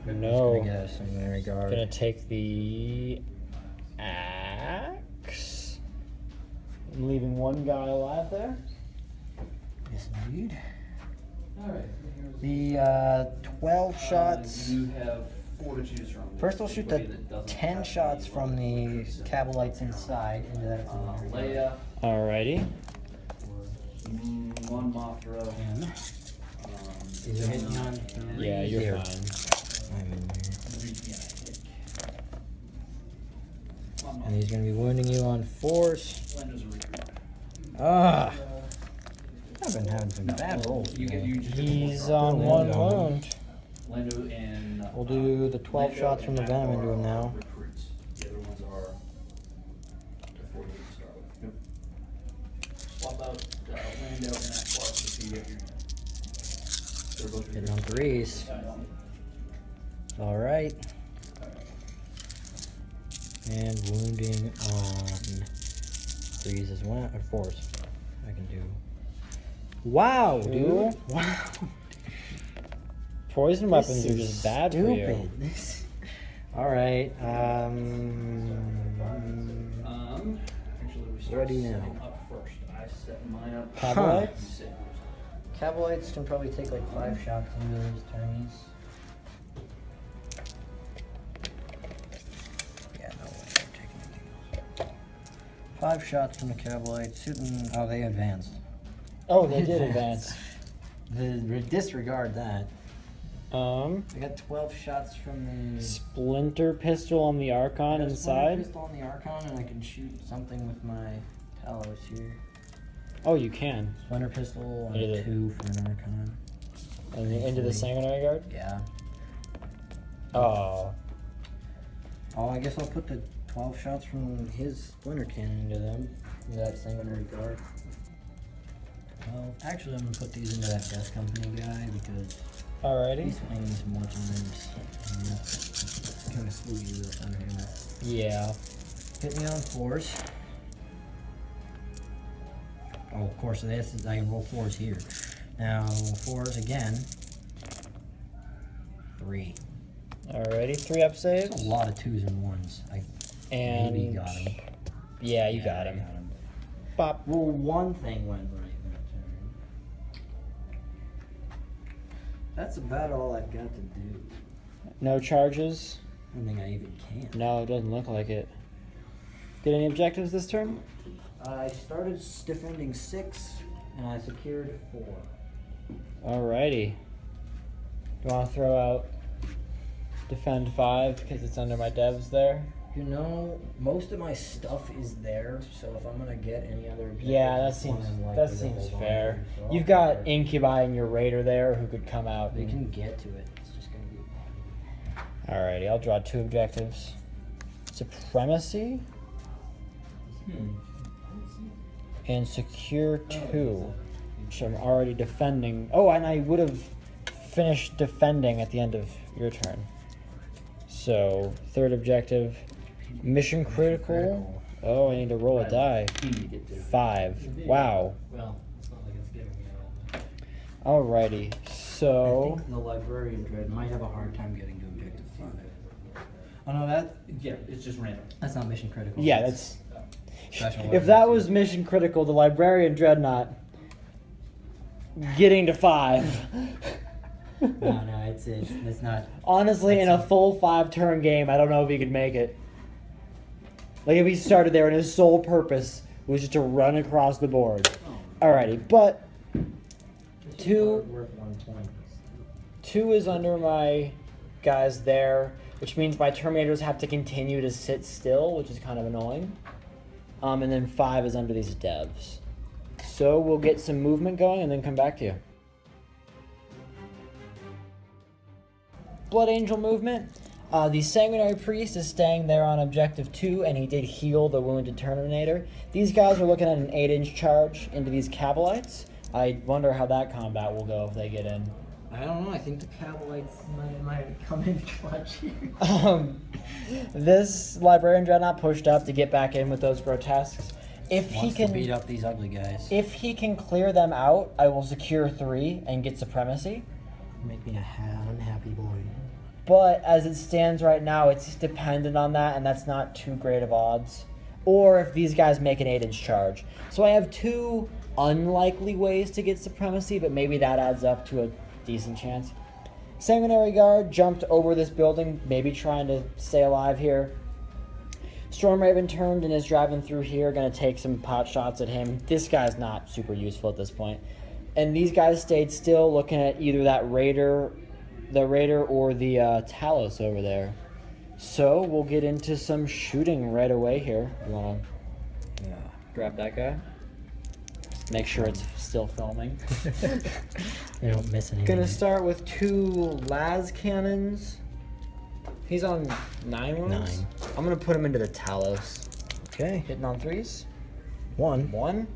No. Gonna get a Sanguinary Guard. Gonna take the axe. I'm leaving one guy alive there. Yes, indeed. Alright. The 12 shots. You have 4 to choose from. First, I'll shoot the Anybody that doesn't 10 have shots any from the weapons, so, Cabalites inside into that. Leia, Alrighty. Mon Mothra, And these are hitting on and Yeah, you're Zero. fine. I'm in here. 3 And he's going to be wounding you on force. Lando's a recruit. Ah! I've been having some bad rolls. You get today. you just He's on one wound. Lando and We'll do the 12 Lando shots from the and venom into Akbar him now. are recruits. The other ones are the 48 to start with. Swap out Lando and Akbar to see what you're. They're both Hitting on recruits. 3s. Alright. And wounding on 3s as well, or 4s. I can do. Wow, dude! Wow. Poison weapons are just bad for you. Alright, Actually, we What do I start do now? setting up first. I set mine up. Cabalites? You set yours up. Cabalites can probably take like 5 shots into those turnies. Yeah, no way I'm taking anything else. 5 shots from the Cabalites, shooting. Oh, they advanced. Oh, they did advance. Disregard that. I I got 12 shots from the Splinter pistol on the Archon I got a splinter inside. pistol on the Archon, and I can shoot something with my Talos here. Oh, you can. Splinter pistol on Into a the- 2 for an Archon. And into the sanguinary guard. Yeah. Oh, Oh, I guess I'll put the 12 shots from his splinter cannon into them. Into that sanguinary guard. Well, actually, I'm gonna put these into that Death Company guy because alrighty. he's swinging some more times. And that's kind of spooky with on him. Yeah. Hit me on 4s. Oh, of course, this is, I can roll 4s here. Now, 4s again. 3. Alrighty. 3 up That's saves. a lot of 2s and 1s. I And maybe got him. Yeah, you Yeah, got I him. got him. Bop. Well, one thing went right that turn. That's about all I've got to do. No charges. I don't think I even can. No, it doesn't look like it. Get any objectives this turn? I started defending 6, and I secured 4. Alrighty. Do you want to throw out defend 5 because it's under my devs there? You know, most of my stuff is there, so if I'm gonna get any other objectives, Yeah, that this one seems I'm likely that to seems hold on fair. to, so I'll You've got cover it. Incubi and your Raider there who could come out. They and- can get to it. It's just gonna be. Alrighty, I'll draw 2 objectives. Supremacy and secure 2, which I'm already defending. Oh, and I would have finished defending at the end of your turn. So, 3rd objective, mission critical. Oh, I need to roll a die. 5. Wow. Well, it's not like it's giving me a Alrighty, I so think the Librarian Dread might have a hard time getting to objective 5. Oh no, Yeah, it's just random. that's not mission critical. yeah, that's. Special If that weapons. was mission critical, the Librarian Dreadnought getting to 5. No, it's not. Honestly, in a full 5-turn game, I don't know if he could make it. Like if he started there and his sole purpose was just to run across the board. Alrighty, but Two- Worth 1 point. 2 is under my guys there, which means my Terminators have to continue to sit still, which is kind of annoying. And then 5 is under these devs. So we'll get some movement going and then come back to you. Blood Angel movement. The Sanguinary Priest is staying there on objective 2, and he did heal the wounded Terminator. These guys are looking at an 8-inch charge into these Cabalites. I wonder how that combat will go if they get in. I don't know. I think the Cabalites might come in clutch here. This Librarian Dreadnought pushed up to get back in with those grotesques. If he Wants to beat can, up these ugly guys. if he can clear them out, I will secure 3 and get supremacy. Make me a unhappy boy. But as it stands right now, it's dependent on that, and that's not too great of odds. or if these guys make an 8-inch charge. So I have two unlikely ways to get supremacy, but maybe that adds up to a decent chance. Sanguinary Guard jumped over this building, maybe trying to stay alive here. Storm Raven turned and is driving through here, gonna take some pot shots at him. This guy's not super useful at this point. And these guys stayed still, looking at either that Raider or the Talos over there. So we'll get into some shooting right away here. You wanna grab that guy? Make sure it's still filming. They don't miss anything. Gonna start with 2 las cannons. He's on 9 wounds. 9. I'm gonna put him into the Talos. Okay. Hitting on 3s. 1. 1.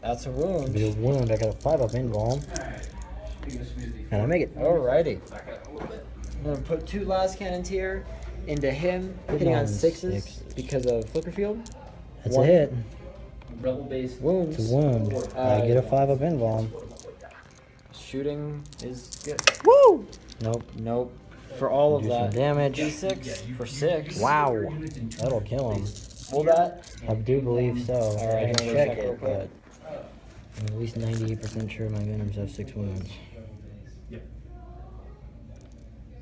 That's a wound. If it's a wound, I got a 5-up invuln. And I make it. Alrighty. I'm gonna put 2 las cannons here into him, hitting on 6s because of Flicker Field. That's 1. a hit. Rebel base. Wounds. It's a wound. I get a 5-up invuln. Shooting is good. Woo! Nope. Nope. For all of Do that. some damage. D6 for 6. Wow. That'll kill him. Will that? I do believe so. Alright, I can I'm gonna check check real it, quick. but I'm at least 98% sure my Venoms have 6 wounds.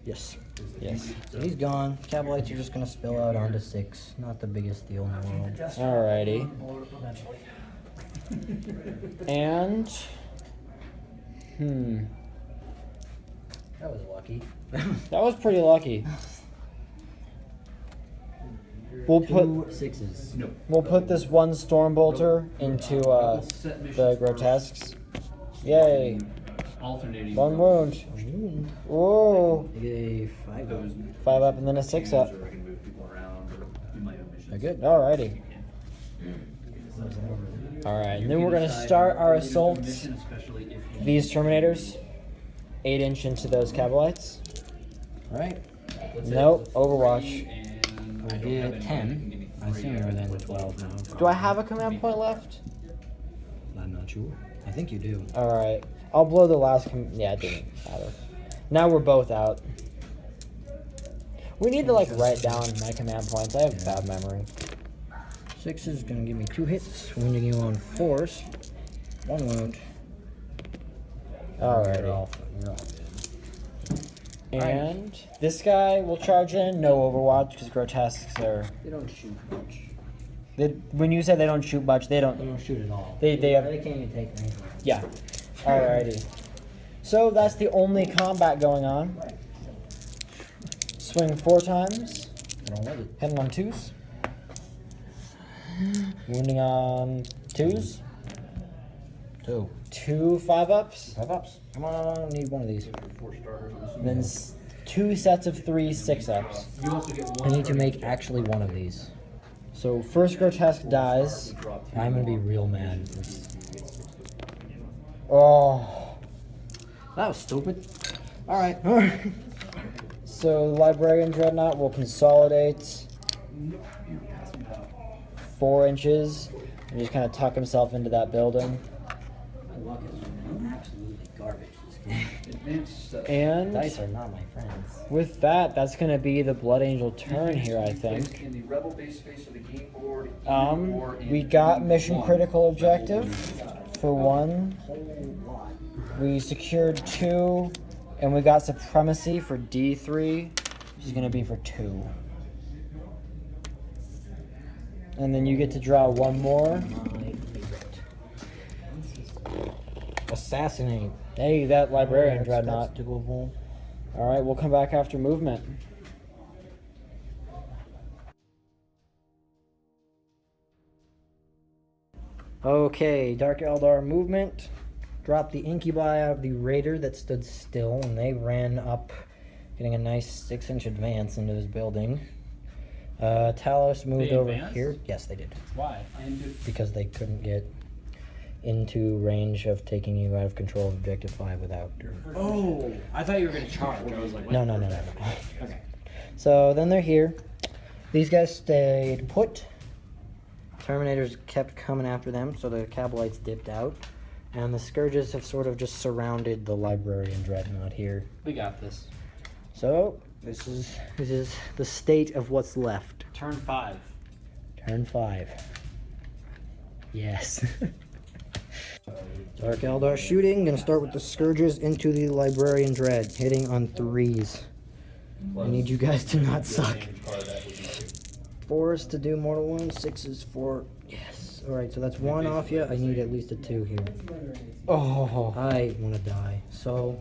Yes. Yes. He's gone. Cabalites are just gonna spill out onto 6. Not the biggest deal in the world. Alrighty. And That was lucky. that was pretty lucky. We'll put 6s. we'll put this 1 Stormbolter into the grotesques. Yay! Alternating. 1 wound. Wound. Whoa! I get a 5-up. 5 up and then a 6 up. Or I can move people around or do my own missions. They're good. Alrighty. Alright, and then we're gonna start our assault. These Terminators. 8-inch into those Cabalites. Alright. Nope, Overwatch. I get 10. I assume you're within 12 now. Do I have a command point left? I'm not sure. I think you do. Alright. I'll blow the last yeah, it didn't matter. Now we're both out. We need to like write down my command points. I have bad memory. 6 is gonna give me 2 hits, wounding you on force. 1 wound. Alrighty. You're all good. And this guy will charge in. No Overwatch because grotesques are. They don't shoot much. When you say they don't shoot much, they They don't. don't shoot at all. They have. They can't even take range. Yeah. Alrighty. So that's the only combat going on. Swing 4 times. I don't like it. Hitting on 2s. Wounding on 2s. 2. 2 5-ups. 5-ups. Come on, need one of these. 4 starters. I'm assuming. Then 2 sets of 3 6-ups. You also get I 1. need to make actually one of these. So first grotesque dies. I'm gonna be real mad. Oh. That was stupid. Alright. So the Librarian Dreadnought will consolidate 4 inches and just kind of tuck himself into that building. My luck is absolutely garbage this game. And Dice are not my friends. with that, that's going to be the Blood Angel turn here, I think. In the rebel base space of the game board. We got mission critical objective for 1. We secured 2, and we got supremacy for D3, which is going to be for 2. And then you get to draw 1 more. My favorite. Assassinate. Hey, that Librarian Dreadnought. To go home. Alright, we'll come back after movement. Okay, Dark Eldar movement. Dropped the Incubi out of the Raider that stood still, and they ran up, getting a nice 6-inch advance into this building. Talos moved They over advanced? here. Yes, they did. Why? Because they couldn't get into range of taking you out of control of Objective 5 without... Oh, I thought you were gonna charge. I was like, what? No. Okay. So then they're here. These guys stayed put. Terminators kept coming after them, so the Cabalites dipped out. And the Scourges have sort of just surrounded the Librarian Dreadnought here. We got this. So, this is the state of what's left. Turn 5. Turn 5. Yes. Dark Eldar shooting. Gonna start with the Scourges into the Librarian Dread, hitting on 3s. I need you guys to not suck. 4s to do mortal wounds, 6s for... Yes. Alright, so that's 1 off you. I need at least a 2 here. Oh, I want to die so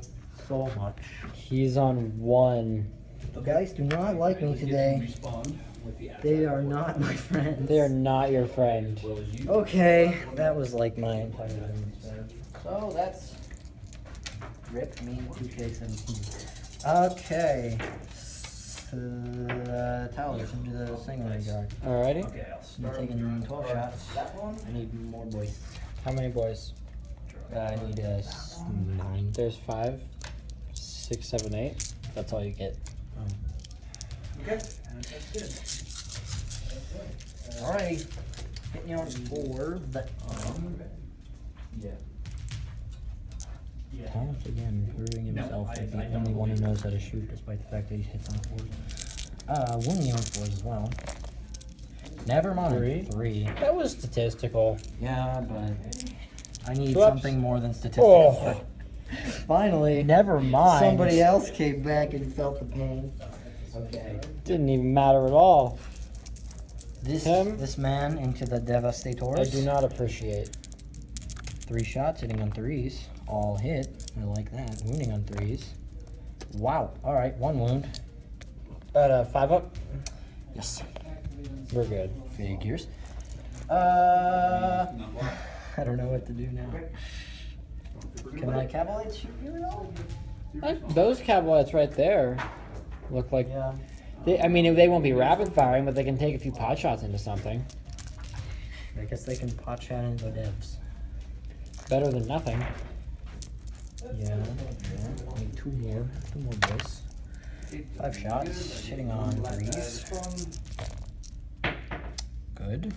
much. he's on 1. The guys do not like me today. They are not my friends. They are not your friend. Okay, that was like my entire thing. So that's rip me 2K17. Okay. Towers into the Sanguinary Guard. Alrighty. I'm taking 12 shots. I need more boys. How many boys? I need 9. There's 5, 6, 7, 8. That's all you get. Okay, that's good. Alrighty. Hitting you on 4. Yeah. Thomas again proving himself as the only one who knows how to shoot, despite the fact that he hits on 4s. Wounding you on 4s as well. Never mind. 3. That was statistical. Yeah, but I need Whoops. something more than statistical. Oh. Finally, Never mind. somebody else came back and felt the pain. Okay. Didn't even matter at all. This man into the Devastators. I do not appreciate. 3 shots, hitting on 3s. All hit. I like that. Wounding on 3s. Wow. Alright, 1 wound. At 5 up, Yes. we're good. Figures. I don't know what to do now. Can my Cavalites shoot you at all? Those Cavalites right there look like. Yeah. I mean, they won't be rapid firing, but they can take a few pot shots into something. I guess they can pot shot into devs. Better than nothing. Yeah. Need 2 more. 2 more boys. 5 shots. Hitting on 3s. Good.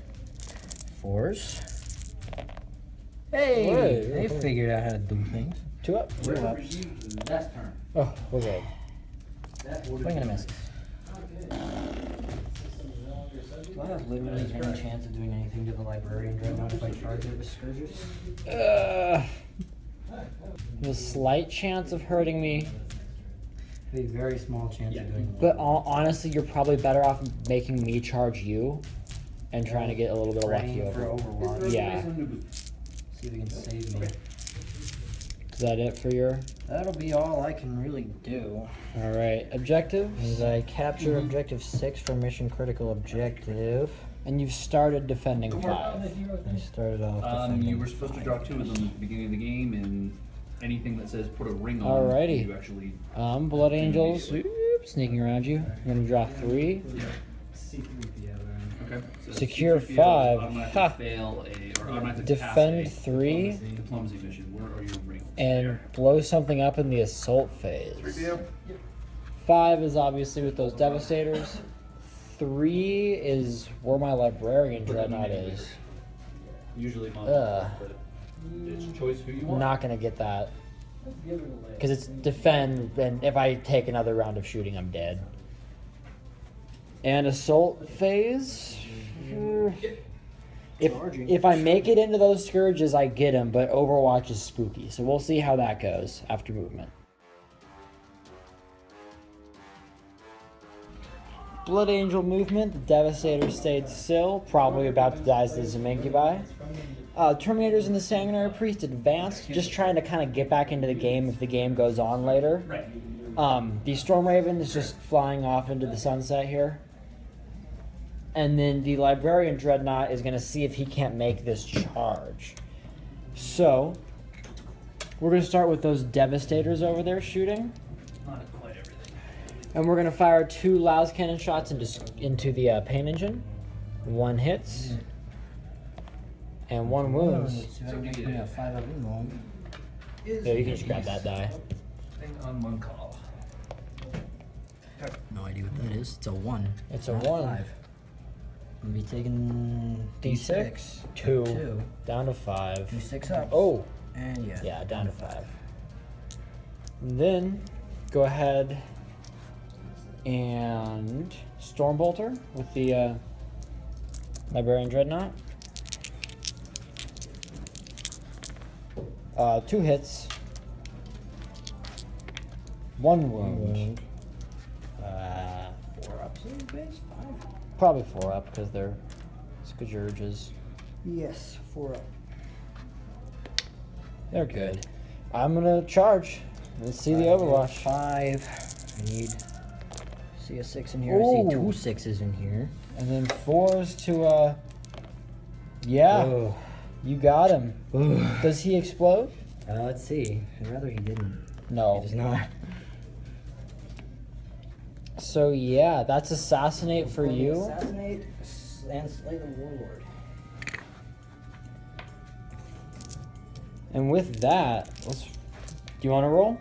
4s. Hey! Hey. They figured out how to do things. 2 up. 2 ups. That's turn. Oh, we're good. Swing and a miss. Do I have literally any chance of doing anything to the Librarian Dreadnought if I charge it with Scourges? A slight chance of hurting me, A very small chance of doing but honestly, you're probably better off making me charge you and trying to get a little bit of lucky praying for over. Overwatch. Yeah. See if he can save me. Is that it for your? That'll be all I can really do. All right. Objective. As I capture objective 6 for mission critical objective. And you've started defending 5. I started off defending. You were supposed to draw 2 of them at the beginning of the game, and anything that says put a ring on, Alrighty. you actually. Blood Angels. Whoop, sneaking around you. I'm gonna draw 3. Okay. So Secure CPO 5. automatically Ha. fail or automatically Defend pass 3 a diplomacy mission. Where are your rings? and blow something up in the assault phase. 3PO? 5 is obviously with those Devastators. 3 is where my Librarian Dreadnought is. Usually Ugh. mine, but it's choice who you want. Not gonna get that. Because it's defend, and if I take another round of shooting, I'm dead. And assault phase? If I make it into those Scourges, I get them, but Overwatch is spooky. So we'll see how that goes after movement. Blood Angel movement, the Devastator stayed still, probably about to die as the Zemincubi. Terminators and the Sanguinary Priest advanced, just trying to kind of get back into the game if the game goes on later. The Storm Raven is just flying off into the sunset here. And then the Librarian Dreadnought is going to see if he can't make this charge. So, we're going to start with those Devastators over there shooting. Not quite everything. And we're going to fire 2 Laus Cannon shots into the Pain Engine. 1 hits. And 1 wounds. So give me a 5 up wound. There, you can just grab that die. Thing on one call. No idea what that is. It's a 1. It's a not 1. 5. I'm gonna be taking D6. 2. 2. Down to 5. 2 6 ups. Oh! And yeah. Yeah, down to 5. And then, go ahead and Stormbolter with the Librarian Dreadnought. 2 hits. 1 wound. 4 up to base, 5. Probably 4 up because they're Scourges. Yes, 4 up. They're good. I'm gonna charge. Let's see the Overwatch. 5. I need. See a 6 in here. I Ooh. see 2 6s in here. And then 4s to yeah. Ugh. You got him. Ugh. Does he explode? Let's see. I'd rather he didn't. No. He does not. So yeah, that's assassinate for you. Assassinate and slay the warlord. And with that, let's. Do you want to roll?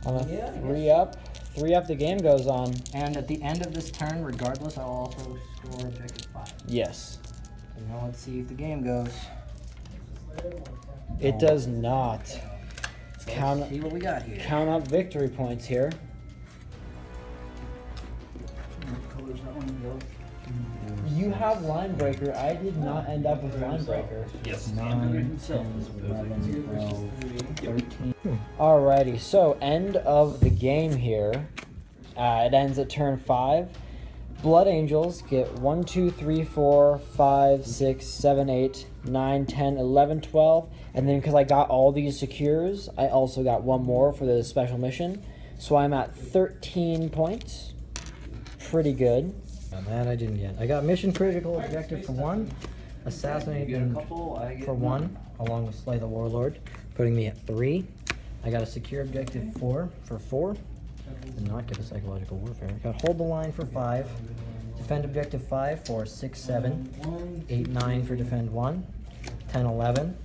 On a Yeah, I 3 up. 3 up, the game goes on. And at the end of this turn, regardless, I'll also score objective 5. Yes. So now let's see if the game goes. It does not. So Count- let's see what we got here. Count up victory points here. What color's that one go? You have line breaker. I did not end up with line breaker. Yes. 9, 10, 11, 12, 13. Alrighty, so end of the game here. It ends at turn 5. Blood Angels get 1, 2, 3, 4, 5, 6, 7, 8, 9, 10, 11, 12. And then because I got all these secures, I also got 1 more for the special mission. So I'm at 13 points. Pretty good. That I didn't get. I got mission critical objective for 1, assassinate for 1, along with slay the warlord, putting me at 3. I got a secure objective 4 for 4. Did not get a psychological warfare. Got hold the line for 5. Defend objective 5 for 6, 7. 8, 9 for defend 1. 10, 11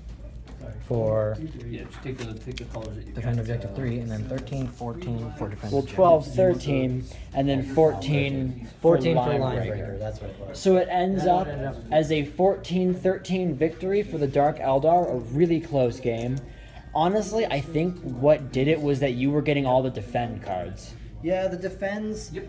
for Yeah, just take the colors that you defend got. objective 3, and then 13, 14 for defend Well, objective 12, 13, and then 14 14 for for line line breaker. breaker. That's what it was. So it ends up as a 14-13 victory for the Dark Eldar, a really close game. Honestly, I think what did it was that you were getting all the defend cards. Yeah, the defends. Yep.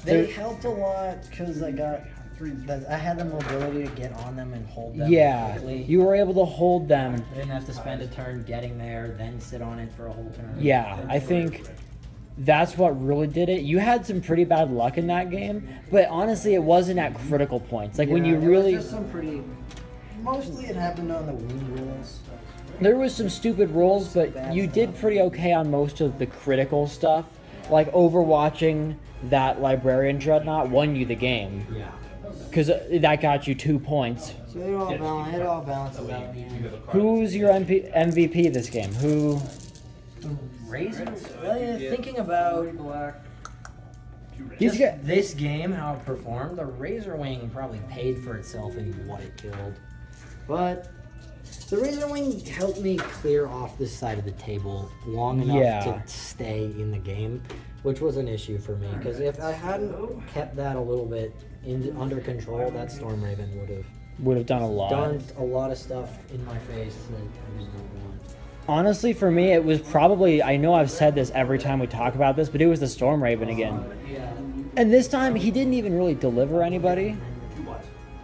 They There- helped a lot because I got 3. I had the mobility to get on them and hold them. Yeah, quickly. you were able to hold them. I didn't have to spend a turn getting there, then sit on it for a whole turn. Yeah, I think that's what really did it. You had some pretty bad luck in that game, but honestly, it wasn't at critical points. Like when you there really, was just some pretty. Mostly it happened on the wound rules. there was some stupid rules, but you did pretty okay on most of the critical stuff. Like overwatching that Librarian Dreadnought won you the game. Yeah. Because that got you 2 points. So it all balances out in the end. Who's your MVP this game? Who? Razor. Well, yeah, thinking about These just guys, this game, how it performed, the Razor Wing probably paid for itself in what it killed. But the Razor Wing helped me clear off this side of the table long enough Yeah. to stay in the game, which was an issue for me. Because if I hadn't kept that a little bit under control, that Storm Raven would have done a lot. done a lot of stuff in my face that I was not want. Honestly, for me, it was probably, I know I've said this every time we talk about this, but it was the Storm Raven again. And this time, he didn't even really deliver anybody.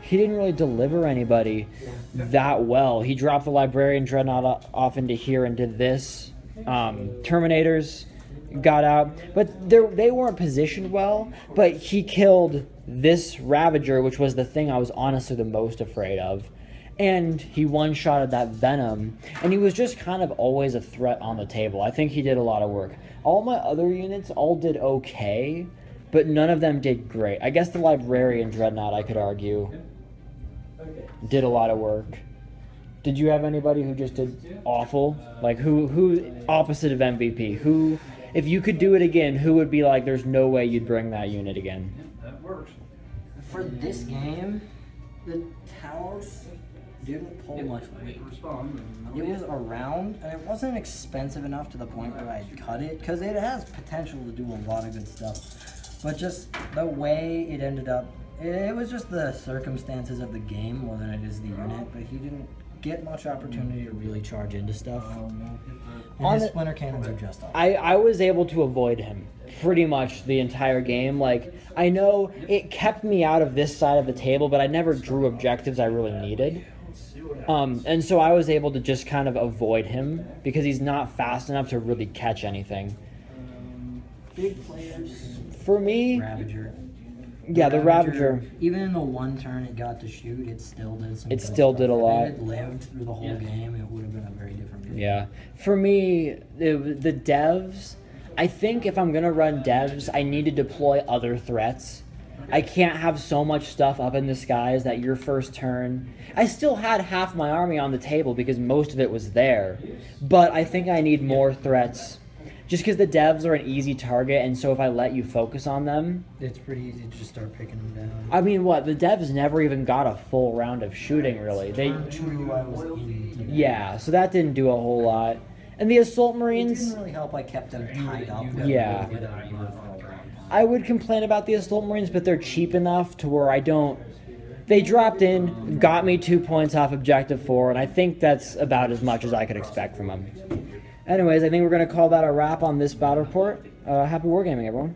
He didn't really deliver anybody that well. He dropped the Librarian Dreadnought off into here and did this. Terminators got out, but they weren't positioned well, but he killed this Ravager, which was the thing I was honestly the most afraid of. And he one-shotted that Venom, and he was just kind of always a threat on the table. I think he did a lot of work. All my other units all did okay, but none of them did great. I guess the Librarian Dreadnought, I could argue, did a lot of work. Did you have anybody who just did awful? Like, who opposite of MVP? Who, if you could do it again, who would be like, there's no way you'd bring that unit again? That works. For this game, the towers didn't pull much weight. It was around, and it wasn't expensive enough to the point where I'd cut it, because it has potential to do a lot of good stuff. But just the way it ended up, It was just the circumstances of the game more than it is the unit, but he didn't get much opportunity to really charge into stuff. And his splinter cannons are just off. I was able to avoid him pretty much the entire game. Like, I know it kept me out of this side of the table, but I never drew objectives I really needed. And so I was able to just kind of avoid him because he's not fast enough to really catch anything. Big players. For me, Ravager. yeah, the Ravager. Even in the one turn it got to shoot, it still did some. It good still stuff. did a lot. If it had lived through the whole game, it would have been a very different game. Yeah. For me, the devs, I think if I'm going to run devs, I need to deploy other threats. I can't have so much stuff up in the skies that your first turn... I still had half my army on the table because most of it was there. But I think I need more threats. Just because the devs are an easy target, and so if I let you focus on them... It's pretty easy to just start picking them down. I mean, what? The devs never even got a full round of shooting, really. Turn 2, I was in. Yeah, so that didn't do a whole lot. And the Assault It Marines... didn't really help. I kept them tied up. With Yeah. with a reaver for a long time. I would complain about the Assault Marines, but they're cheap enough to where I don't... They dropped in, got me 2 points off Objective 4, and I think that's about as much as I could expect from them. Anyways, I think we're going to call that a wrap on this battle report. Happy wargaming, everyone.